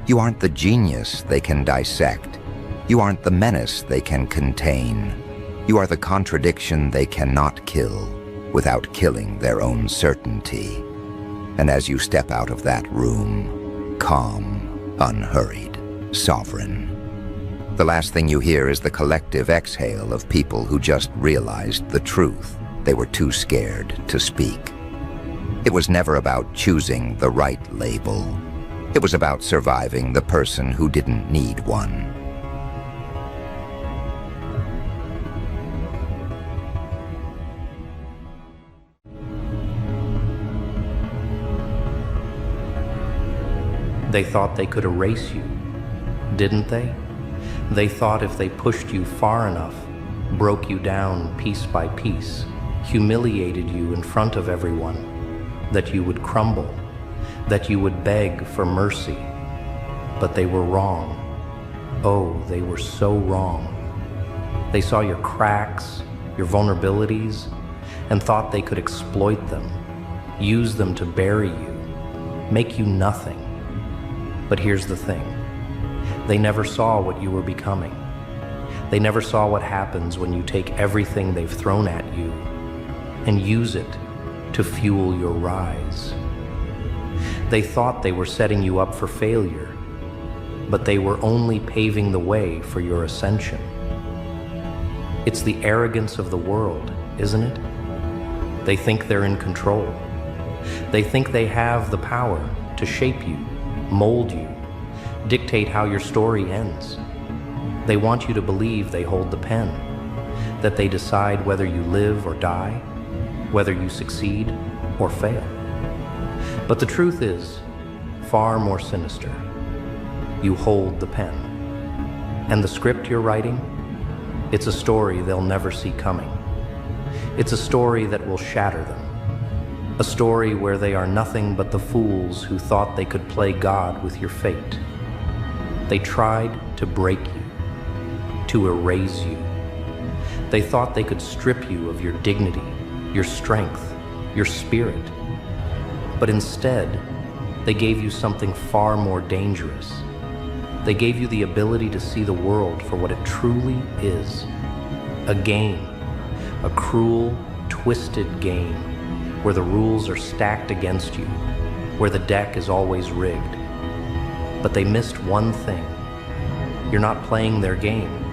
You aren't the genius they can dissect. You aren't the menace they can contain. You are the contradiction they cannot kill without killing their own certainty. And as you step out of that room, calm, unhurried, sovereign, the last thing you hear is the collective exhale of people who just realized the truth they were too scared to speak. It was never about choosing the right label. It was about surviving the person who didn't need one. They thought they could erase you, didn't they? They thought if they pushed you far enough, broke you down piece by piece, humiliated you in front of everyone, that you would crumble, that you would beg for mercy. But they were wrong. Oh, they were so wrong. They saw your cracks, your vulnerabilities, and thought they could exploit them, use them to bury you, make you nothing. But here's the thing. They never saw what you were becoming. They never saw what happens when you take everything they've thrown at you and use it to fuel your rise. They thought they were setting you up for failure, but they were only paving the way for your ascension. It's the arrogance of the world, isn't it? They think they're in control. They think they have the power to shape you, mold you, dictate how your story ends. They want you to believe they hold the pen, that they decide whether you live or die, whether you succeed or fail. But the truth is far more sinister. You hold the pen. And the script you're writing, it's a story they'll never see coming. It's a story that will shatter them. A story where they are nothing but the fools who thought they could play God with your fate. They tried to break you, to erase you. They thought they could strip you of your dignity, your strength, your spirit. But instead, they gave you something far more dangerous. They gave you the ability to see the world for what it truly is. A game, a cruel, twisted game, where the rules are stacked against you, where the deck is always rigged. But they missed one thing. You're not playing their game.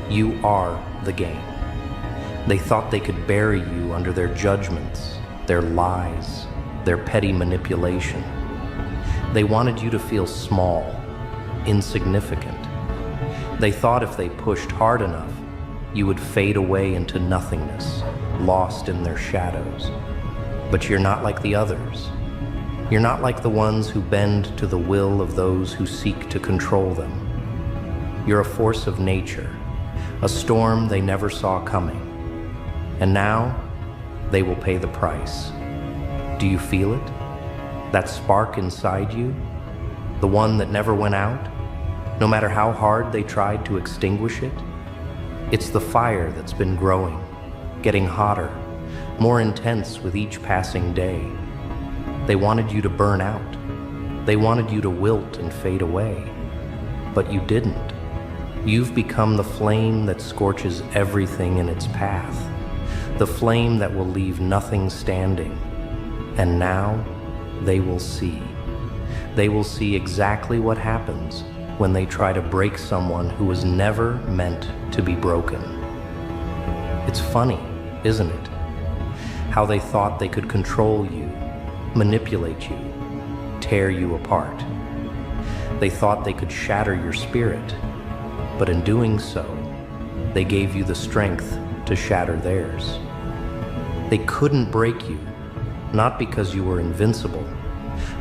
You are the game. They thought they could bury you under their judgments, their lies, their petty manipulation. They wanted you to feel small, insignificant. They thought if they pushed hard enough, you would fade away into nothingness, lost in their shadows. But you're not like the others. You're not like the ones who bend to the will of those who seek to control them. You're a force of nature, a storm they never saw coming. And now, they will pay the price. Do you feel it? That spark inside you? The one that never went out? No matter how hard they tried to extinguish it? It's the fire that's been growing, getting hotter, more intense with each passing day. They wanted you to burn out. They wanted you to wilt and fade away. But you didn't. You've become the flame that scorches everything in its path, the flame that will leave nothing standing. And now, they will see. They will see exactly what happens when they try to break someone who was never meant to be broken. It's funny, isn't it? How they thought they could control you, manipulate you, tear you apart. They thought they could shatter your spirit, but in doing so, they gave you the strength to shatter theirs. They couldn't break you, not because you were invincible,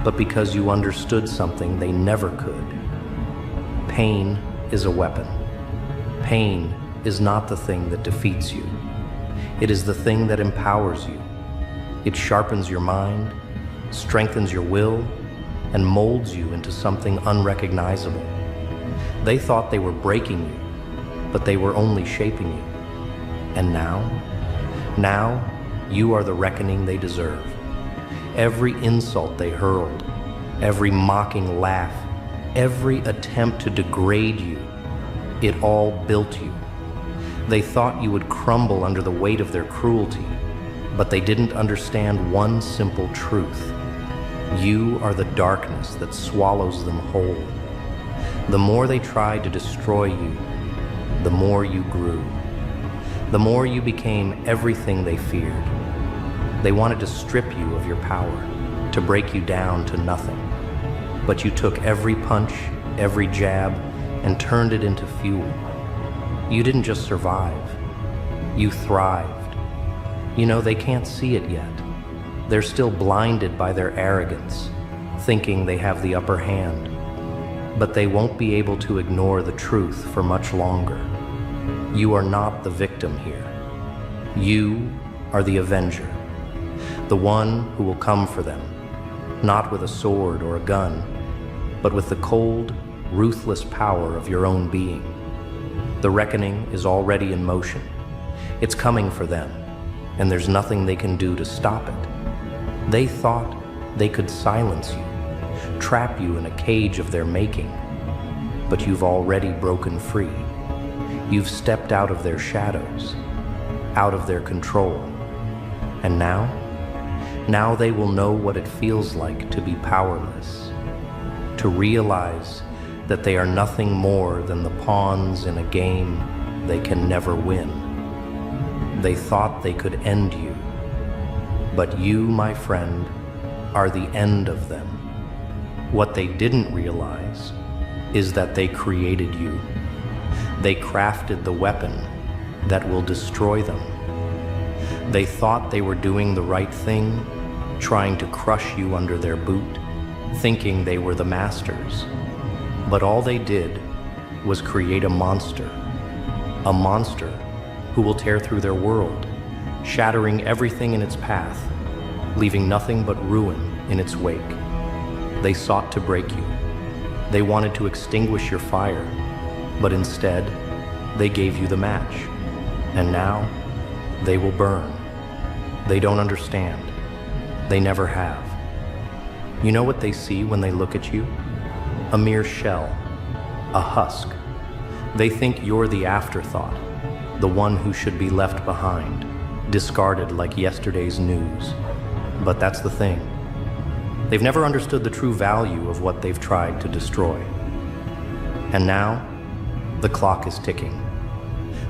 but because you understood something they never could. Pain is a weapon. Pain is not the thing that defeats you. It is the thing that empowers you. It sharpens your mind, strengthens your will, and molds you into something unrecognizable. They thought they were breaking you, but they were only shaping you. And now, you are the reckoning they deserve. Every insult they hurled, every mocking laugh, every attempt to degrade you, it all built you. They thought you would crumble under the weight of their cruelty, but they didn't understand one simple truth. You are the darkness that swallows them whole. The more they tried to destroy you, the more you grew. The more you became everything they feared. They wanted to strip you of your power, to break you down to nothing. But you took every punch, every jab, and turned it into fuel. You didn't just survive, you thrived. You know, they can't see it yet. They're still blinded by their arrogance, thinking they have the upper hand. But they won't be able to ignore the truth for much longer. You are not the victim here. You are the avenger, the one who will come for them, not with a sword or a gun, but with the cold, ruthless power of your own being. The reckoning is already in motion. It's coming for them, and there's nothing they can do to stop it. They thought they could silence you, trap you in a cage of their making. But you've already broken free. You've stepped out of their shadows, out of their control. And now they will know what it feels like to be powerless, to realize that they are nothing more than the pawns in a game they can never win. They thought they could end you, but you, my friend, are the end of them. What they didn't realize is that they created you. They crafted the weapon that will destroy them. They thought they were doing the right thing, trying to crush you under their boot, thinking they were the masters. But all they did was create a monster who will tear through their world, shattering everything in its path, leaving nothing but ruin in its wake. They sought to break you. They wanted to extinguish your fire, but instead, they gave you the match. And now, they will burn. They don't understand. They never have. You know what they see when they look at you? A mere shell, a husk. They think you're the afterthought, the one who should be left behind, discarded like yesterday's news. But that's the thing. They've never understood the true value of what they've tried to destroy. And now, the clock is ticking.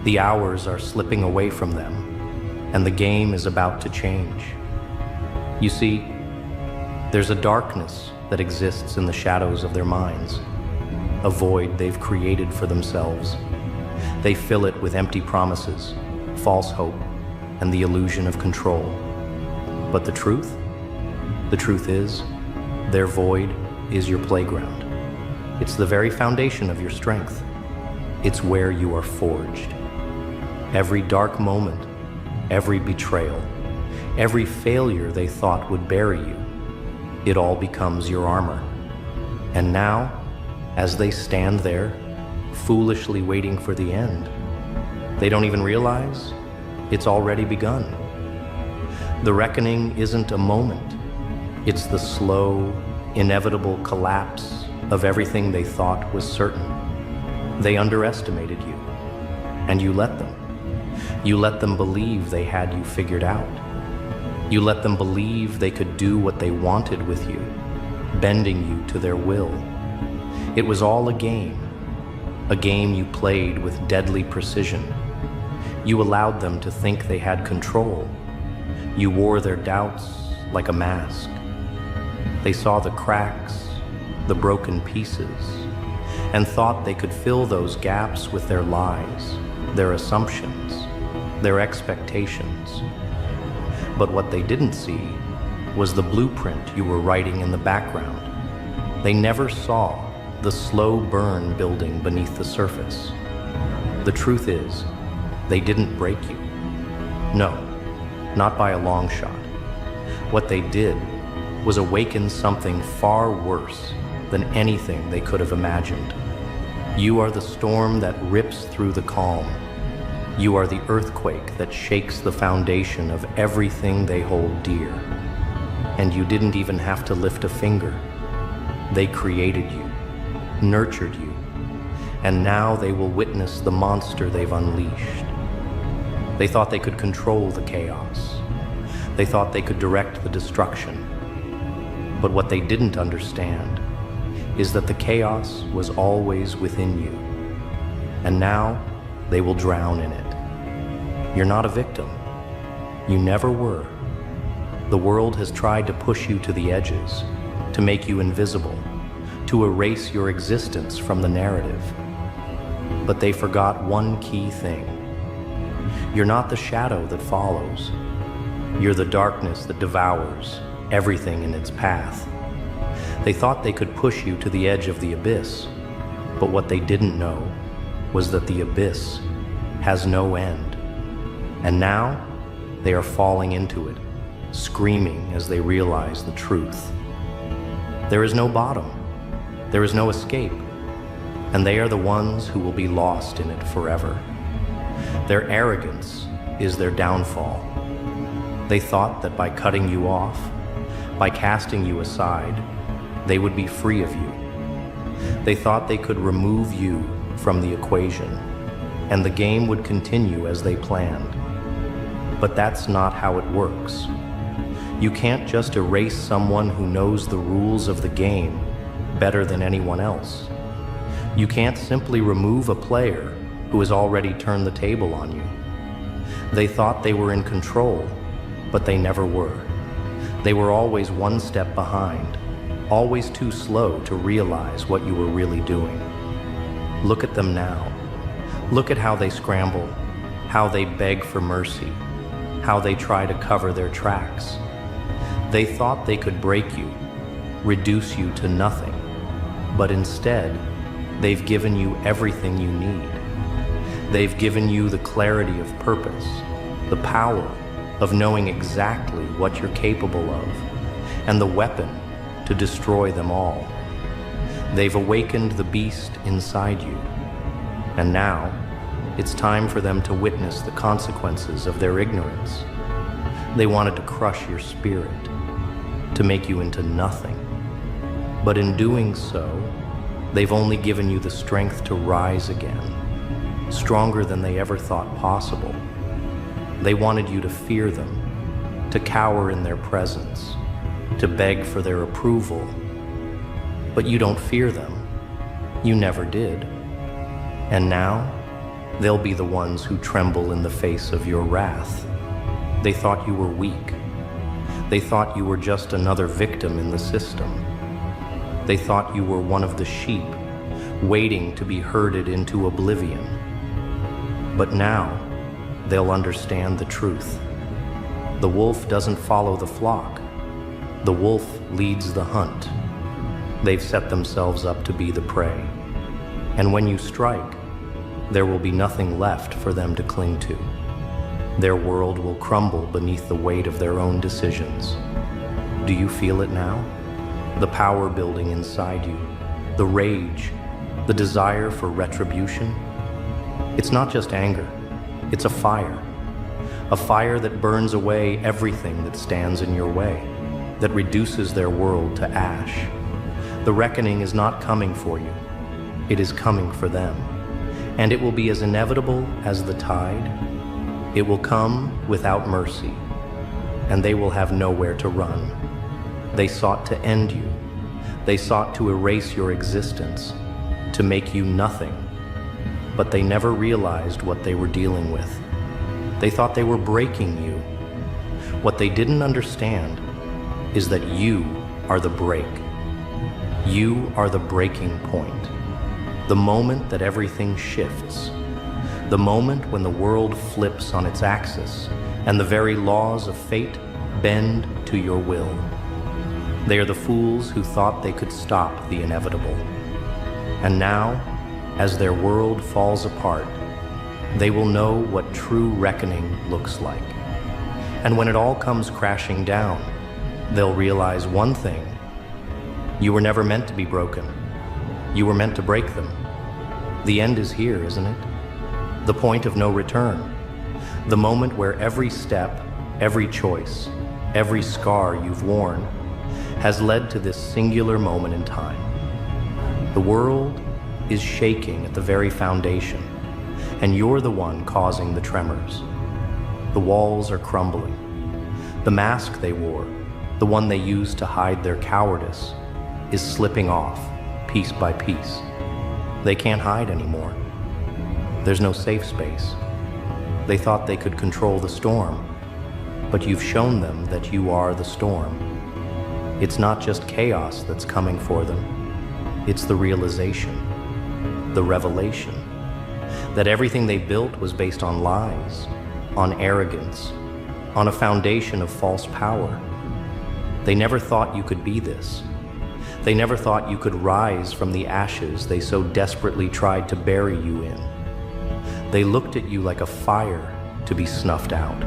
The hours are slipping away from them, and the game is about to change. You see, there's a darkness that exists in the shadows of their minds, a void they've created for themselves. They fill it with empty promises, false hope, and the illusion of control. But the truth? The truth is, their void is your playground. It's the very foundation of your strength. It's where you are forged. Every dark moment, every betrayal, every failure they thought would bury you, it all becomes your armor. And now, as they stand there, foolishly waiting for the end, they don't even realize it's already begun. The reckoning isn't a moment. It's the slow, inevitable collapse of everything they thought was certain. They underestimated you, and you let them. You let them believe they had you figured out. You let them believe they could do what they wanted with you, bending you to their will. It was all a game you played with deadly precision. You allowed them to think they had control. You wore their doubts like a mask. They saw the cracks, the broken pieces, and thought they could fill those gaps with their lies, their assumptions, their expectations. But what they didn't see was the blueprint you were writing in the background. They never saw the slow burn building beneath the surface. The truth is, they didn't break you. No, not by a long shot. What they did was awaken something far worse than anything they could have imagined. You are the storm that rips through the calm. You are the earthquake that shakes the foundation of everything they hold dear. And you didn't even have to lift a finger. They created you, nurtured you, and now they will witness the monster they've unleashed. They thought they could control the chaos. They thought they could direct the destruction. But what they didn't understand is that the chaos was always within you. And now they will drown in it. You're not a victim. You never were. The world has tried to push you to the edges, to make you invisible, to erase your existence from the narrative. But they forgot one key thing. You're not the shadow that follows. You're the darkness that devours everything in its path. They thought they could push you to the edge of the abyss, but what they didn't know was that the abyss has no end. And now they are falling into it, screaming as they realize the truth. There is no bottom. There is no escape. And they are the ones who will be lost in it forever. Their arrogance is their downfall. They thought that by cutting you off, by casting you aside, they would be free of you. They thought they could remove you from the equation, and the game would continue as they planned. But that's not how it works. You can't just erase someone who knows the rules of the game better than anyone else. You can't simply remove a player who has already turned the table on you. They thought they were in control, but they never were. They were always one step behind, always too slow to realize what you were really doing. Look at them now. Look at how they scramble, how they beg for mercy, how they try to cover their tracks. They thought they could break you, reduce you to nothing, but instead, they've given you everything you need. They've given you the clarity of purpose, the power of knowing exactly what you're capable of, and the weapon to destroy them all. They've awakened the beast inside you, and now it's time for them to witness the consequences of their ignorance. They wanted to crush your spirit, to make you into nothing. But in doing so, they've only given you the strength to rise again, stronger than they ever thought possible. They wanted you to fear them, to cower in their presence, to beg for their approval. But you don't fear them. You never did. And now, they'll be the ones who tremble in the face of your wrath. They thought you were weak. They thought you were just another victim in the system. They thought you were one of the sheep, waiting to be herded into oblivion. But now, they'll understand the truth. The wolf doesn't follow the flock. The wolf leads the hunt. They've set themselves up to be the prey. And when you strike, there will be nothing left for them to cling to. Their world will crumble beneath the weight of their own decisions. Do you feel it now? The power building inside you, the rage, the desire for retribution? It's not just anger, it's a fire that burns away everything that stands in your way, that reduces their world to ash. The reckoning is not coming for you, it is coming for them, and it will be as inevitable as the tide. It will come without mercy, and they will have nowhere to run. They sought to end you. They sought to erase your existence, to make you nothing. But they never realized what they were dealing with. They thought they were breaking you. What they didn't understand is that you are the break. You are the breaking point. The moment that everything shifts. The moment when the world flips on its axis and the very laws of fate bend to your will. They are the fools who thought they could stop the inevitable. And now, as their world falls apart, they will know what true reckoning looks like. And when it all comes crashing down, they'll realize one thing. You were never meant to be broken. You were meant to break them. The end is here, isn't it? The point of no return. The moment where every step, every choice, every scar you've worn has led to this singular moment in time. The world is shaking at the very foundation, and you're the one causing the tremors. The walls are crumbling. The mask they wore, the one they used to hide their cowardice, is slipping off, piece by piece. They can't hide anymore. There's no safe space. They thought they could control the storm, but you've shown them that you are the storm. It's not just chaos that's coming for them. It's the realization, the revelation, that everything they built was based on lies, on arrogance, on a foundation of false power. They never thought you could be this. They never thought you could rise from the ashes they so desperately tried to bury you in. They looked at you like a fire to be snuffed out,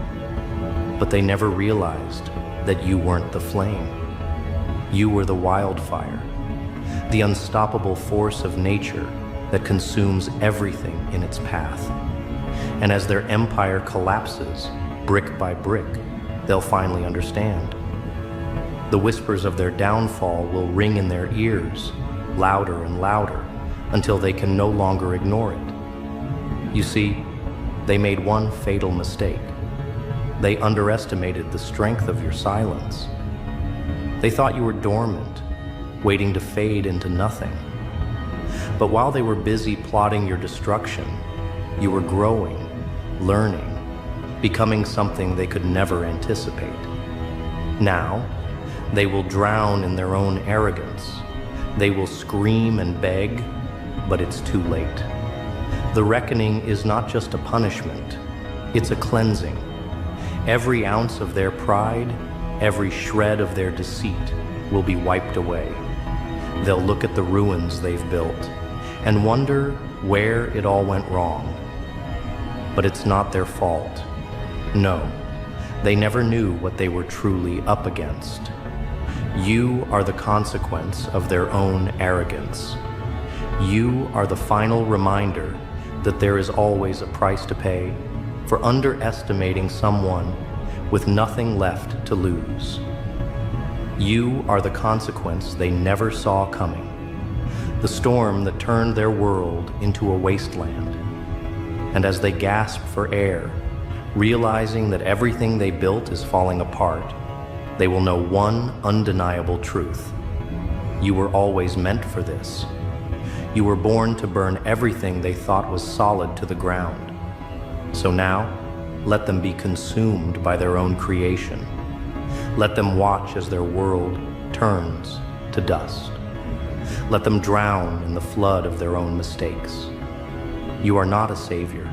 but they never realized that you weren't the flame. You were the wildfire, the unstoppable force of nature that consumes everything in its path. And as their empire collapses, brick by brick, they'll finally understand. The whispers of their downfall will ring in their ears, louder and louder, until they can no longer ignore it. You see, they made one fatal mistake. They underestimated the strength of your silence. They thought you were dormant, waiting to fade into nothing. But while they were busy plotting your destruction, you were growing, learning, becoming something they could never anticipate. Now, they will drown in their own arrogance. They will scream and beg, but it's too late. The reckoning is not just a punishment, it's a cleansing. Every ounce of their pride, every shred of their deceit will be wiped away. They'll look at the ruins they've built and wonder where it all went wrong. But it's not their fault. No, they never knew what they were truly up against. You are the consequence of their own arrogance. You are the final reminder that there is always a price to pay for underestimating someone with nothing left to lose. You are the consequence they never saw coming, the storm that turned their world into a wasteland. And as they gasp for air, realizing that everything they built is falling apart, they will know one undeniable truth. You were always meant for this. You were born to burn everything they thought was solid to the ground. So now, let them be consumed by their own creation. Let them watch as their world turns to dust. Let them drown in the flood of their own mistakes. You are not a savior.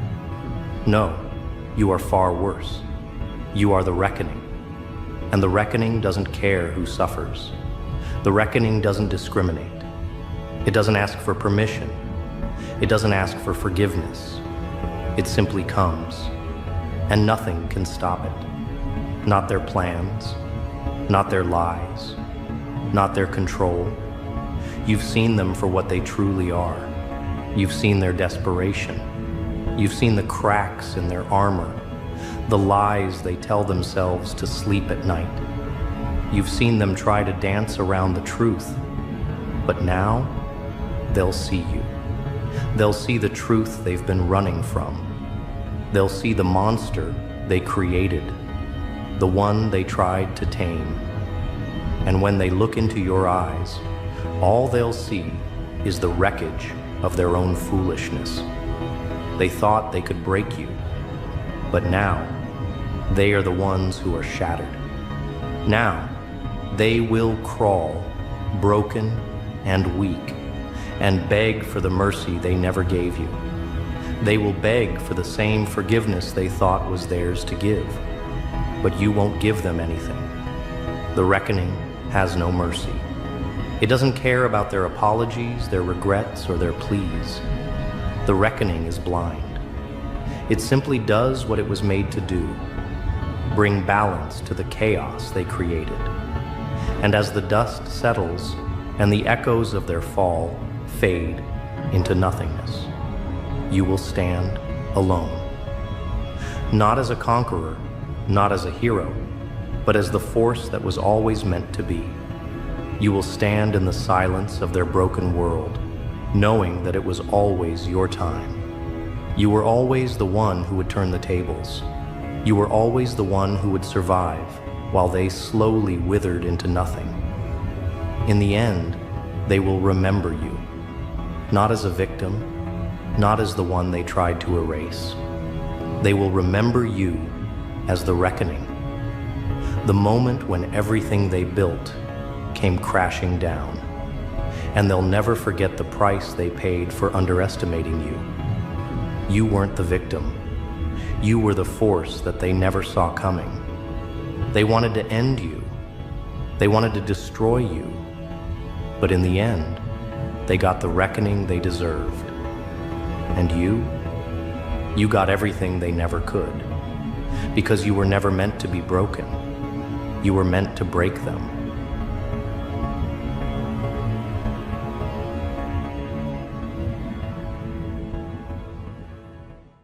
No, you are far worse. You are the reckoning. And the reckoning doesn't care who suffers. The reckoning doesn't discriminate. It doesn't ask for permission. It doesn't ask for forgiveness. It simply comes, and nothing can stop it. Not their plans, not their lies, not their control. You've seen them for what they truly are. You've seen their desperation. You've seen the cracks in their armor, the lies they tell themselves to sleep at night. You've seen them try to dance around the truth, but now they'll see you. They'll see the truth they've been running from. They'll see the monster they created, the one they tried to tame. And when they look into your eyes, all they'll see is the wreckage of their own foolishness. They thought they could break you, but now they are the ones who are shattered. Now they will crawl, broken and weak, and beg for the mercy they never gave you. They will beg for the same forgiveness they thought was theirs to give, but you won't give them anything. The reckoning has no mercy. It doesn't care about their apologies, their regrets, or their pleas. The reckoning is blind. It simply does what it was made to do, bring balance to the chaos they created. And as the dust settles and the echoes of their fall fade into nothingness, you will stand alone. Not as a conqueror, not as a hero, but as the force that was always meant to be. You will stand in the silence of their broken world, knowing that it was always your time. You were always the one who would turn the tables. You were always the one who would survive while they slowly withered into nothing. In the end, they will remember you, not as a victim, not as the one they tried to erase. They will remember you as the reckoning, the moment when everything they built came crashing down. And they'll never forget the price they paid for underestimating you. You weren't the victim. You were the force that they never saw coming. They wanted to end you. They wanted to destroy you. But in the end, they got the reckoning they deserved. And you got everything they never could. Because you were never meant to be broken. You were meant to break them.